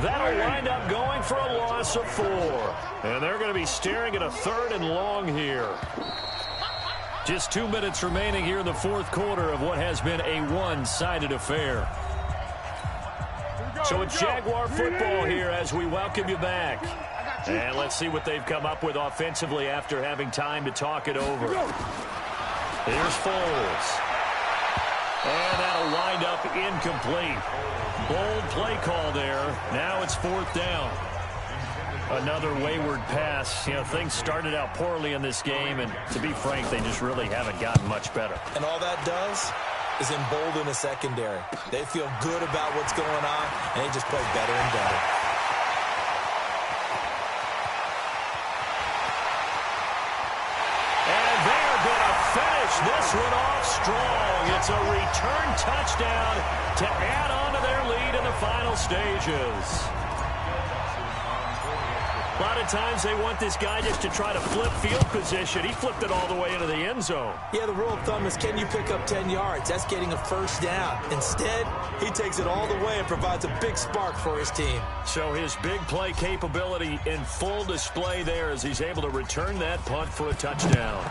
That'll wind up going for a loss of 4. And they're going to be staring at a 3rd and long here. Just 2 minutes remaining here in the fourth quarter of what has been a one-sided affair. So it's Jaguar football here as we welcome you back. And let's see what they've come up with offensively after having time to talk it over. Here's Foles. And that'll wind up incomplete. Bold play call there. Now it's 4th down. Another wayward pass. You know, things started out poorly in this game, and to be frank, they just really haven't gotten much better. And all that does is embolden the secondary. They feel good about what's going on, and they just play better and better. And they're going to finish this one off strong. It's a return touchdown to add on to their lead in the final stages. A lot of times they want this guy just to try to flip field position. He flipped it all the way into the end zone. Yeah, the rule of thumb is, can you pick up 10 yards? That's getting a first down. Instead, he takes it all the way and provides a big spark for his team. So his big play capability in full display there as he's able to return that punt for a touchdown.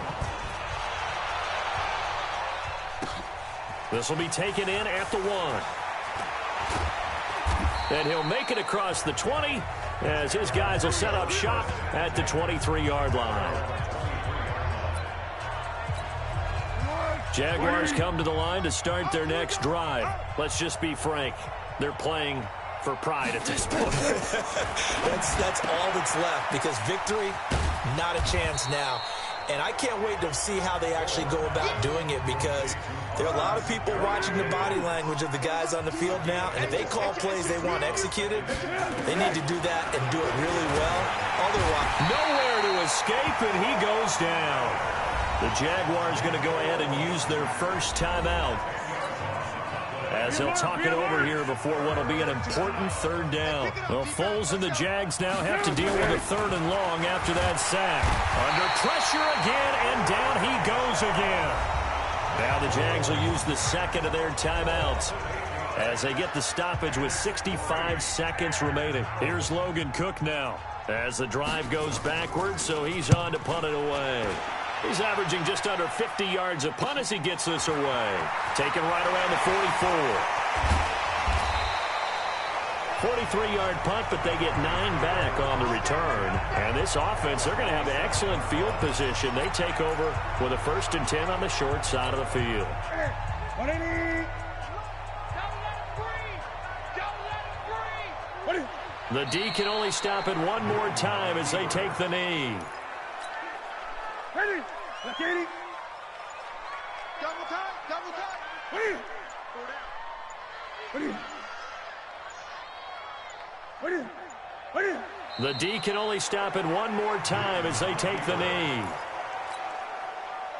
This will be taken in at the 1. And he'll make it across the 20 as his guys will set up shop at the 23-yard line. Jaguars come to the line to start their next drive. Let's just be frank. They're playing for pride at this point. That's all that's left, because victory, not a chance now. And I can't wait to see how they actually go about doing it, because there are a lot of people watching the body language of the guys on the field now, and if they call plays they want executed, they need to do that and do it really well. Otherwise, nowhere to escape, and he goes down. The Jaguars going to go ahead and use their first timeout as they'll talk it over here before what will be an important 3rd down. Well, Foles and the Jags now have to deal with a 3rd and long after that sack. Under pressure again, and down he goes again. Now the Jags will use the second of their timeouts as they get the stoppage with 65 seconds remaining. Here's Logan Cook now as the drive goes backwards, so he's on to punt it away. He's averaging just under 50 yards a punt as he gets this away. Taken right around the 44. 43-yard punt, but they get 9 back on the return. And this offense, they're going to have excellent field position. They take over with a 1st and 10 on the short side of the field. The D can only stop it one more time as they take the knee. Ready? Double time, double time. Ready? Ready? Ready? The D can only stop it one more time as they take the knee.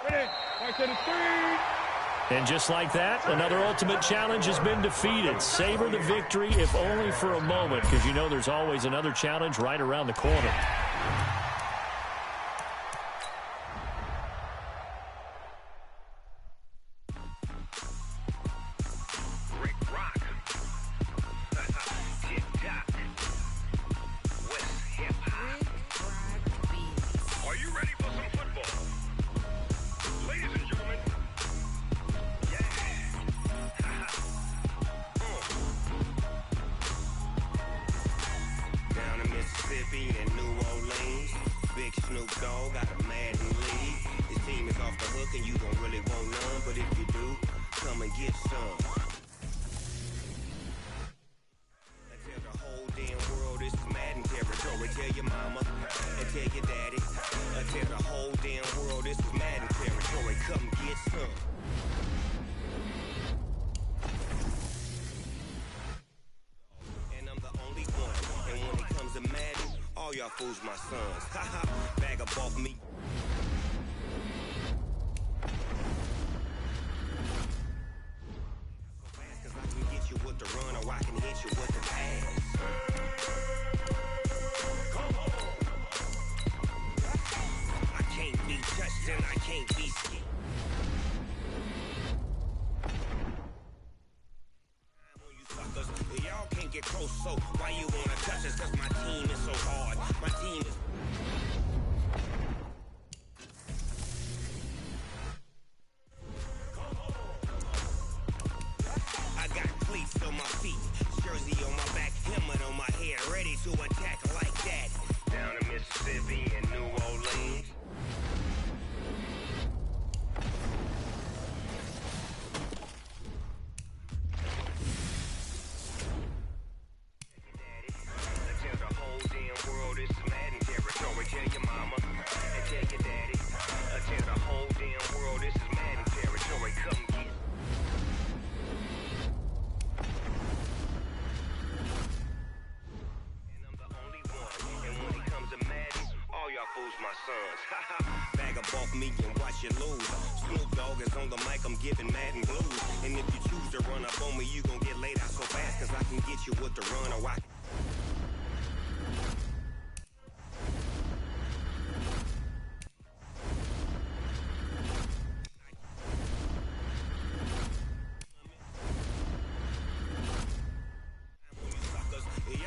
Ready? 133. And just like that, another ultimate challenge has been defeated. Savor the victory, if only for a moment, because you know there's always another challenge right around the corner. Y'all fools my sons. Haha, bag up off me. So fast, cause I can get you with the run, or I can hit you with the pass. Come on. I can't be touched and I can't be skipped. Y'all can't get close, so why you wanna touch us? Cause my team is so hard. My team is... I got cleats on my feet, jersey on my back, helmet on my head, ready to attack like that. Down in Mississippi and New Orleans. Bag up off me and watch you lose. Snoop Dogg is on the mic, I'm giving Madden blues. And if you choose to run up on me, you gon' get laid out so fast, cause I can get you with the run, or I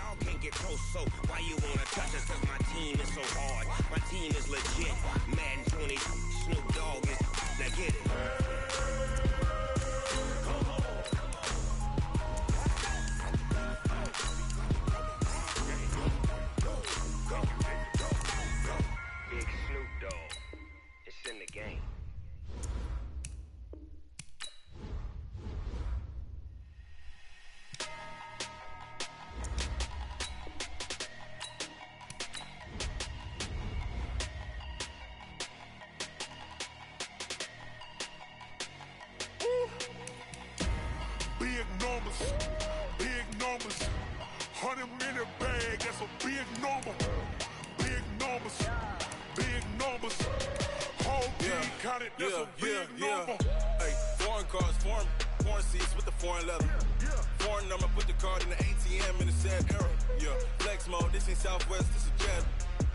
y'all can't get close, so why you wanna touch us? Cause my team is so hard. My team is legit. Madden 20, Snoop Dogg is... Now get it. Come on. Big Snoop Dogg. It's in the game. Big numbers, 100-minute bag, that's a big number. Big numbers, whole team counted, that's a big number. Hey, foreign cars, foreign seats with the foreign leather. Foreign number, put the card in the ATM in the sad era. Yeah, flex mode, this ain't Southwest, this is jet.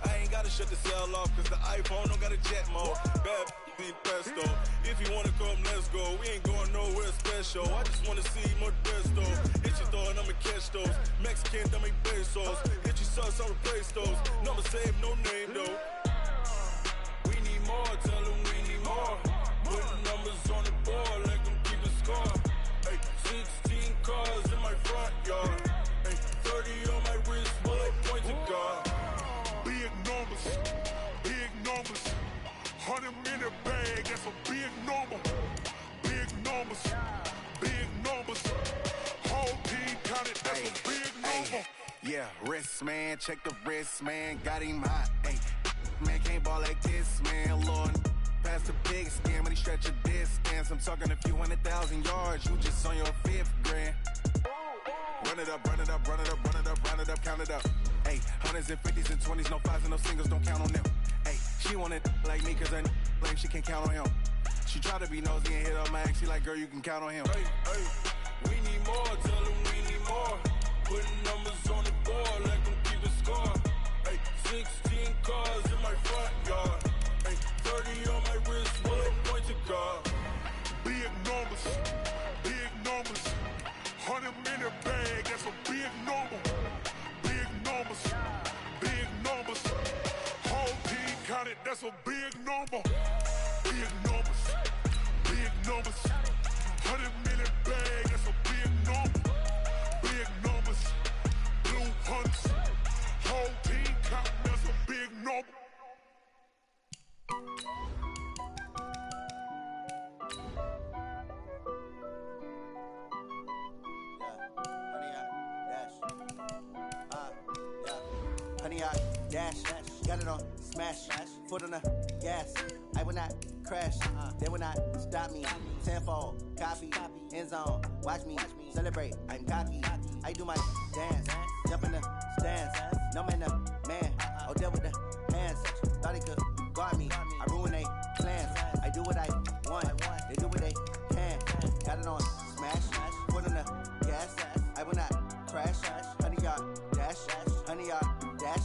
I ain't gotta shut the cell off, cause the iPhone don't got a jet mode. Bad need pesto. If you wanna come, let's go. We ain't going nowhere special. I just wanna see more Modesto. Hit your throw and I'ma catch those. Mexican, I make pesos. Hit your sauce, I'll replace those. Number saved, no name though. We need more, tell them we need more. Putting numbers on the board, let them keep the score. Hey, 16 cars in my front yard. Hey, 30 Yeah, wrist, man, check the wrist, man, got him hot, ayy. Man, can't ball like this, man, Lord. Past the big skin when he stretch a distance. I'm talking a few 100,000 yards, you just on your 5th grand. Run it up, run it up, run it up, run it up, run it up, count it up. Ayy, hundreds and 50s and 20s, no 5s and no singles, don't count on them. Ayy, she want it like me, cause I blame she can't count on him. She try to be nosy and hit up my ex, she like, girl, you can count on him. Hey, hey, we need more, tell them we need more. Putting numbers on the board, let them keep a score. Hey, 16 cars in my front yard. Hey, 30 on my wrist, one point to God. Big numbers, big numbers. 100-minute bag, that's a big number. Big numbers, big numbers. Whole team counted, that's a big number. Big numbers, big numbers. 100-minute bag, that's a big number. Big numbers, blue hunts. Whole team counting, that's a big number. Honey, I dash, got it on smash, foot on the gas. I will not crash, they will not stop me. Tenfold, copy, end zone, watch me celebrate. I'm cocky, I do my dance, jump in the stands. No man, the man, oh, deal with the hands. Thought he could guard me, I ruin they plans. I do what I want, they do what they can. Got it on smash, foot on the gas. I will not crash, honey, y'all dash, honey, y'all dash,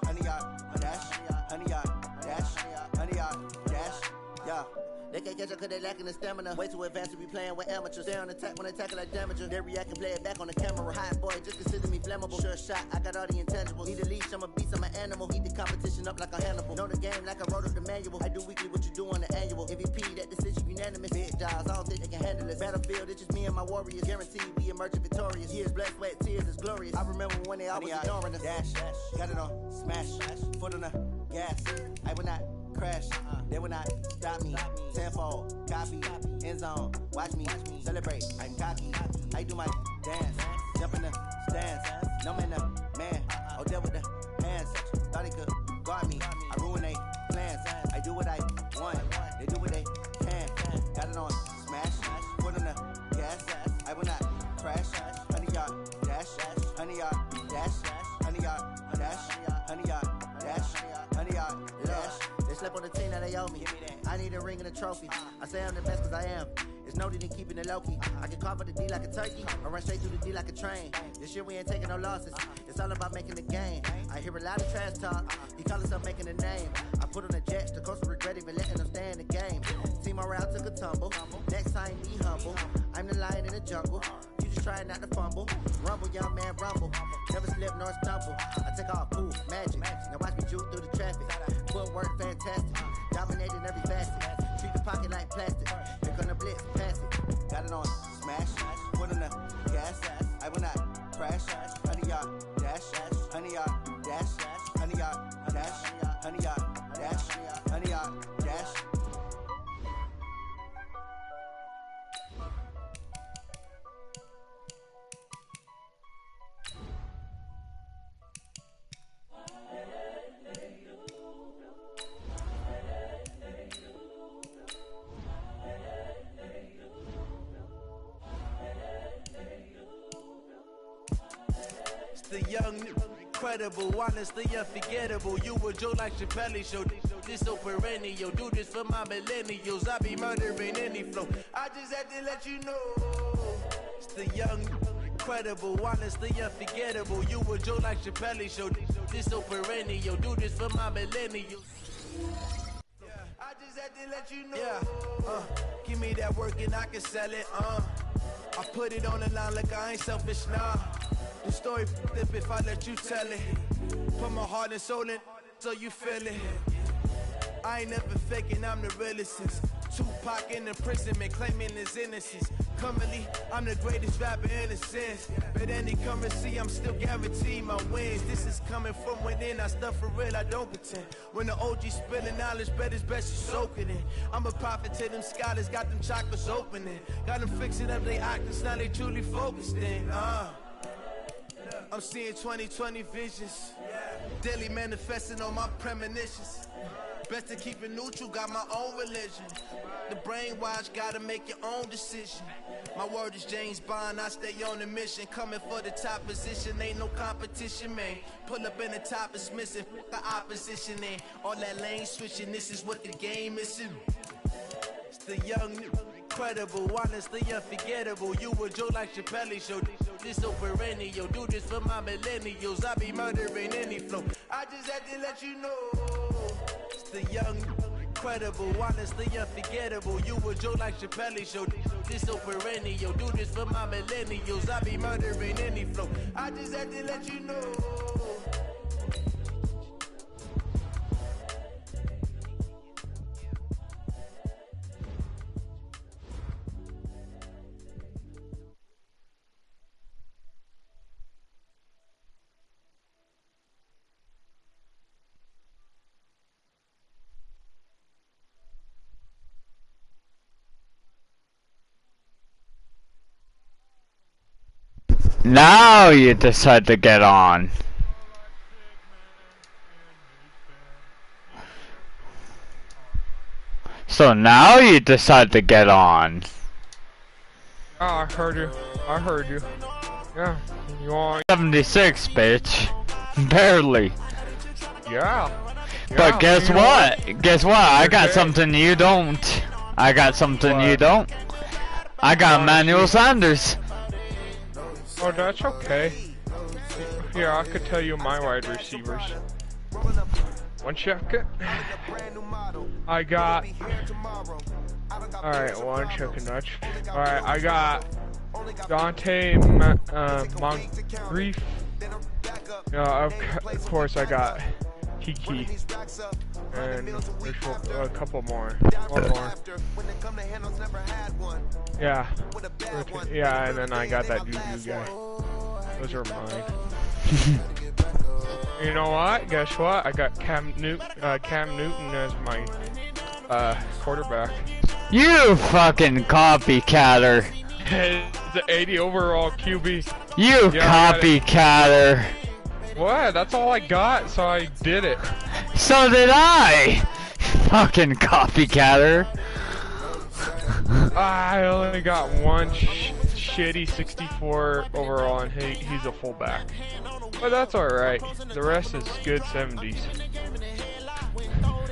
honey, y'all dash, honey, y'all dash, honey, y'all dash, yeah. They can't catch up cause they lacking the stamina. Way too advanced to be playing with amateurs. Stay on attack when they tackle like damager. They react and play it back on the camera. Hot boy, just consider me flammable. Sure shot, I got all the intangibles. Need a leash, I'm a beast, I'm an animal. Heat the competition up like a Hannibal. Know the game like I wrote up the manual. I do weekly what you do on the annual. MVP, that decision unanimous. Big jobs, I don't think they can handle it. Battlefield, it's just me and my warriors. Guaranteed we emerge victorious. Years, blood, sweat, tears, is glorious. I remember when they always ignoring us. Dash, got it on smash, foot on the gas. I will not crash, they will not stop me. Tenfold, copy, end zone, watch me celebrate. I'm cocky, I do my dance, jump in the stands. No man, the man, oh, deal with the hands. Thought he could guard me, I ruin they plans. I do what I want, they do what they can. Got it on smash, foot on the gas. I will not crash, honey, y'all dash, honey, y'all dash, honey, y'all dash, honey, y'all dash, honey, y'all dash. They slept on the team that they owe me. I need a ring and a trophy. I say I'm the best cause I am. It's no need in keeping it low-key. I can carve up the D like a turkey, or run straight through the D like a train. This year we ain't taking no losses. It's all about making the game. I hear a lot of trash talk. He call himself making a name. I put on the Jets, the coach will regret even letting them stay in the game. Team morale took a tumble. Next time be humble. I'm the lion in the jungle. You just trying not to fumble. Rumble, young man, rumble. Never slip nor stumble. I take off, poof, magic. Now watch me juke through the traffic. Footwork fantastic. Dominating every facet. Treat the pocket like plastic. Here come the blitz, pass it. Got it on smash, foot on the gas. I will not crash. Honey, y'all dash, honey, y'all dash, honey, y'all dash, honey, y'all dash, honey, y'all dash. The young, incredible, honestly unforgettable. You a joke like Chappelle show. This so perennial. Do this for my millennials. I be murdering any flow. I just had to let you know. It's the young, incredible, honestly unforgettable. You a joke like Chappelle show. This so perennial. Do this for my millennials. I just had to let you know. Yeah, give me that work and I can sell it. I put it on the line like I ain't selfish, nah. The story flip if I let you tell it. Put my heart and soul in so you feel it. I ain't never faking, I'm the realest since Tupac in imprisonment, claiming his innocence. Currently, I'm the greatest rapper in a sense. But any currency, I'm still guaranteed my wins. This is coming from within, I stuff for real, I don't pretend. When the OG spilling knowledge, bet it's best you soak it in. I'm a prophet to them scholars, got them chakras opening. Got them fixing up they octaves, now they truly focused in. I'm seeing 2020 visions. Daily manifesting on my premonitions. Best to keep it neutral, got my own religion. The brainwash, gotta make your own decision. My word is James Bond, I stay on the mission. Coming for the top position, ain't no competition, man. Pull up in the top, it's missing, the opposition, and all that lane switching, this is what the game is. It's the young, incredible, honestly unforgettable. You a Joe like Chappelle show. This so perennial, do this for my millennials. I be murdering any flow. I just had to let you know. It's the young, incredible, honestly unforgettable. You a Joe like Chappelle show. This so perennial, do this for my millennials. I be murdering any flow. I just had to let you know. Now you decide to get on. So now you decide to get on. Oh, I heard you. I heard you. Yeah, you are 76, bitch. Barely. Yeah. But guess what? Guess what? I got something you don't. I got something you don't. I got Emmanuel Sanders. Oh, that's okay. Here, I could tell you my wide receivers. One second. I got... Alright, one second, Dutch. Alright, I got Dante Moncrief. Of course, I got Kiki. And there's a couple more. One more. Yeah. Yeah, and then I got that Juju guy. Those are mine. You know what? Guess what? I got Cam Newton as my quarterback. You fucking copycatter. The 80 overall QB. You copycatter. What? That's all I got, so I did it. So did I. Fucking copycatter. I only got one shitty 64 overall, and he's a fullback. But that's alright. The rest is good 70s.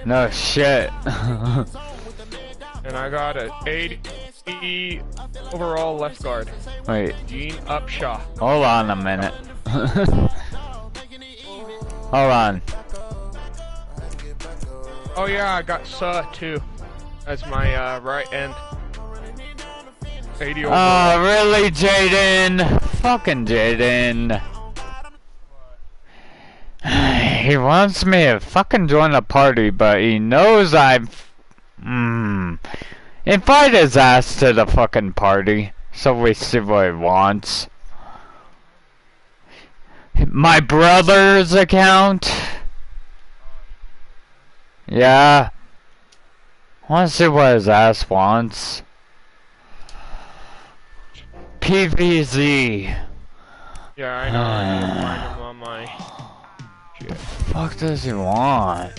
No shit. And I got an 80 overall left guard. Wait. Gene Upshaw. Hold on a minute. Hold on. Oh yeah, I got Suh too as my right end. 80 overall. Oh really, Jaden? Fucking Jaden. He wants me to fucking join a party, but he knows I've... Invite his ass to the fucking party, so we see what he wants. My brother's account? Yeah. I wanna see what his ass wants. PVZ. Yeah, I know. I need to find him on my... What the fuck does he want?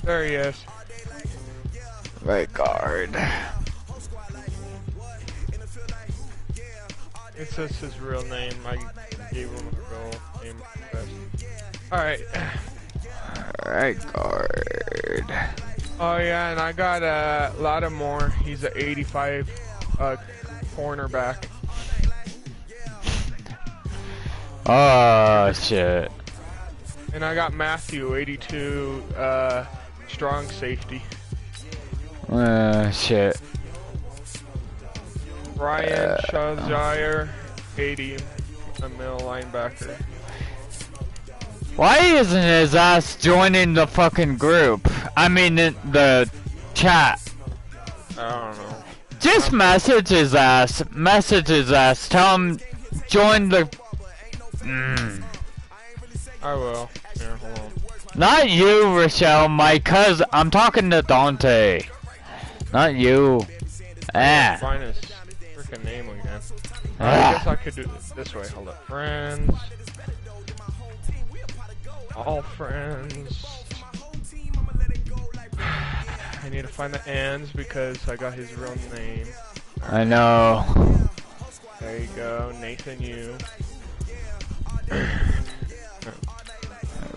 There he is. Right guard. It says his real name. I gave him a real name. Alright. Right guard. Oh yeah, and I got Lattimore. He's an 85 cornerback. Oh shit. And I got Matthew, 82 strong safety. Shit. Ryan Shazier, 80, a middle linebacker. Why isn't his ass joining the fucking group? I mean, the chat. I don't know. Just message his ass. Message his ass. Tell him join the. I will. Here, hold on. Not you, Rochelle. My cousin. I'm talking to Dante. Not you. Find his freaking name again. I guess I could do this way. Hold up. Friends. all friends. I need to find the ends because I got his real name. I know. There you go, Nathan Yu. There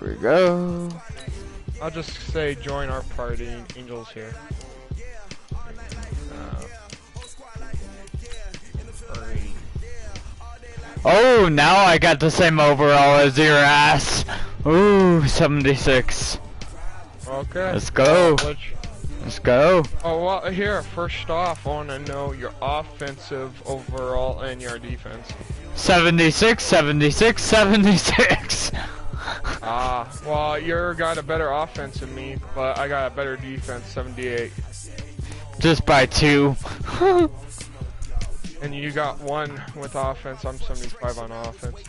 we go. I'll just say join our party, Angel's here. Oh, now I got the same overall as your ass. Ooh, 76. Okay. Let's go. Let's go. Oh, well, here, first off, I want to know your offensive overall and your defense. 76, 76, 76. Ah, well, you got a better offense than me, but I got a better defense, 78. Just by 2. And you got 1 with offense, I'm 75 on offense.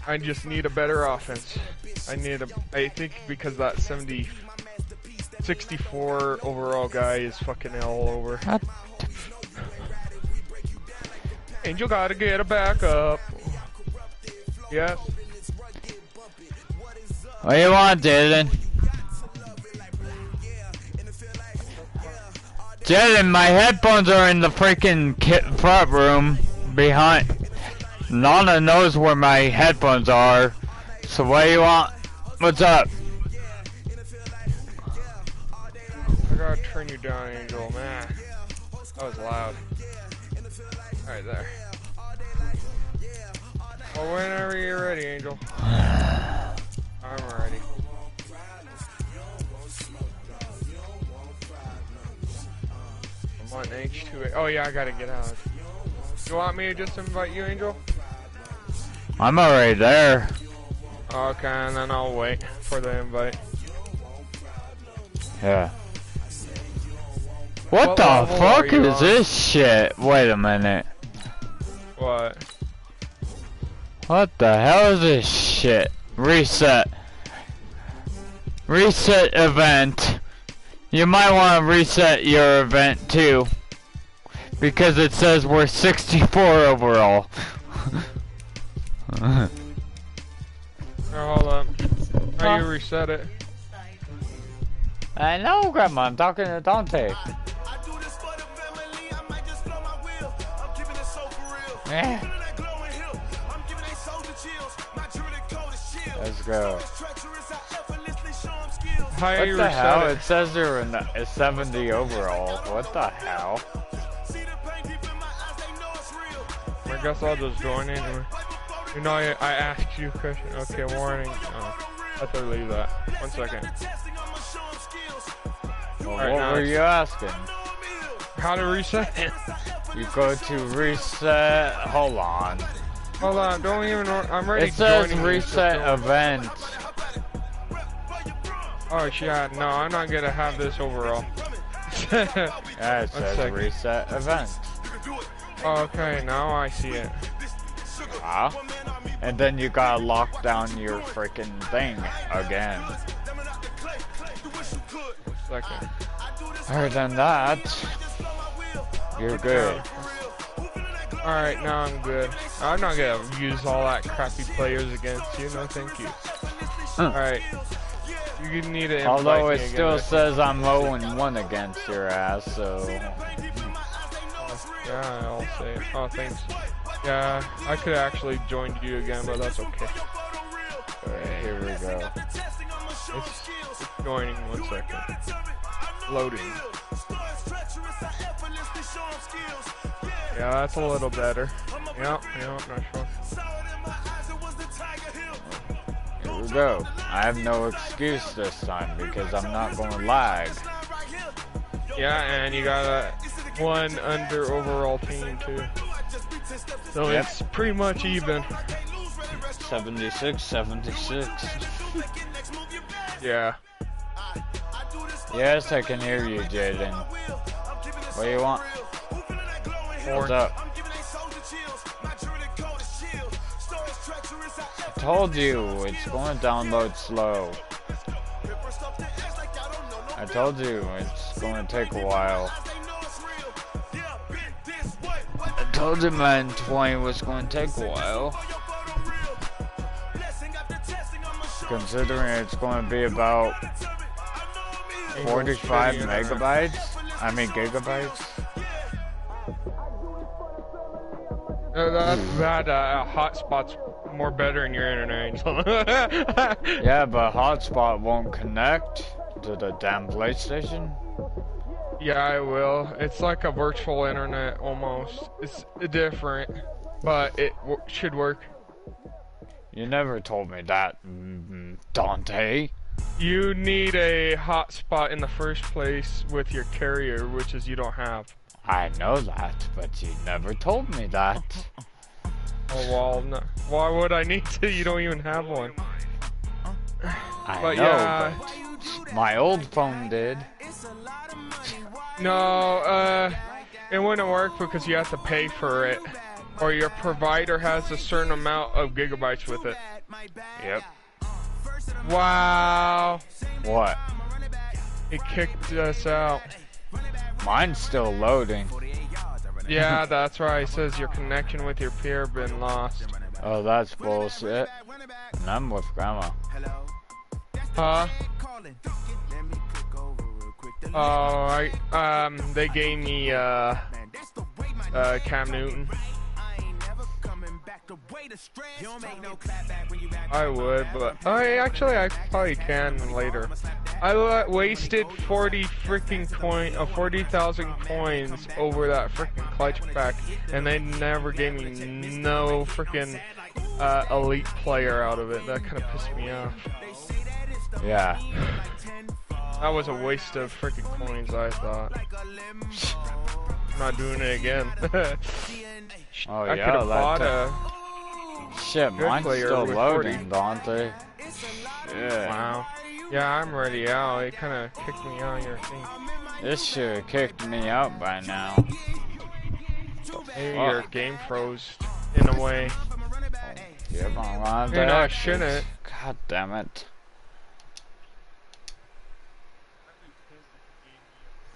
I just need a better offense. I think because that 64 overall guy is fucking all over. Angel gotta get a backup. Yes. What do you want, Jaden? Jaden, my headphones are in the freaking front room behind. Nana knows where my headphones are. So what do you want? What's up? I gotta turn you down, Angel, man. That was loud. Right there. Well, whenever you're ready, Angel. I'm ready. I'm on H2A. Oh yeah, I gotta get out. You want me to just invite you, Angel? I'm already there. Okay, and then I'll wait for the invite. Yeah. What the fuck is this shit? Wait a minute. What? What the hell is this shit? Reset. Reset event. You might want to reset your event too. Because it says we're 64 overall. Hold up. How you reset it? I know, Grandma. I'm talking to Dante. Yeah. Let's go. How what you the hell? reset It says you're in a 70 overall. What the hell? I guess I'll just join anyway. You know, I asked you a question. Okay, warning. Oh, I have to leave that. 1 second. Well, what were you asking? How to reset it? You go to reset. Hold on. Hold on. Don't even. I'm ready. It says reset event. Oh yeah. No, I'm not gonna have this overall. Yeah, it says reset event. Okay, now I see it. Ah. And then you gotta lock down your freaking thing again. Second. Other than that, you're good. Alright, now I'm good. I'm not gonna use all that crappy players against you, no thank you. Alright. You need to invite although me it again, still says I'm 0-1 against your ass, so... Yeah, I'll say it. Oh, thanks. Yeah, I could have actually joined you again, but that's okay. Alright, here we go. It's joining, 1 second. Loading. Yeah, that's a little better. Yep, not sure. Here we go. I have no excuse this time because I'm not going to lag. Yeah, and you got a 1 under overall team too. So yep. It's pretty much even. 76, 76. Yeah. Yes, I can hear you, Jaden. What do you want? What's up? I told you, it's going to download slow. I told you, it's going to take a while. I told you Man 20 was going to take a while. considering it's going to be about 45 megabytes. I mean gigabytes. That hotspot's more better in your internet. Yeah, but hotspot won't connect to the damn PlayStation. Yeah, it will. It's like a virtual internet almost. It's different, but it should work. You never told me that, Dante. You need a hotspot in the first place with your carrier, which is you don't have. I know that, but you never told me that. Oh, well, no. Why would I need to? You don't even have one. I know, but my old phone did. No, it wouldn't work because you have to pay for it. Or your provider has a certain amount of gigabytes with it. Yep. Wow. What? It kicked us out. Mine's still loading. Yeah, that's right. It says your connection with your peer been lost. Oh, that's bullshit. And I'm with Grandma. Huh? Oh, they gave me, Cam Newton. I would, but I probably can later. I wasted 40,000 coins over that freaking clutch pack, and they never gave me no freaking elite player out of it. That kind of pissed me off. Yeah. That was a waste of freaking coins, I thought. I'm not doing it again. Oh I yeah, could have bought a shit, mine's still loading, Dante. Shit. Wow. Yeah, I'm already out. It kind of kicked me out of your thing. This should have kicked me out by now. Maybe your game froze in a way. Yep, I'm on I shouldn't. God damn it.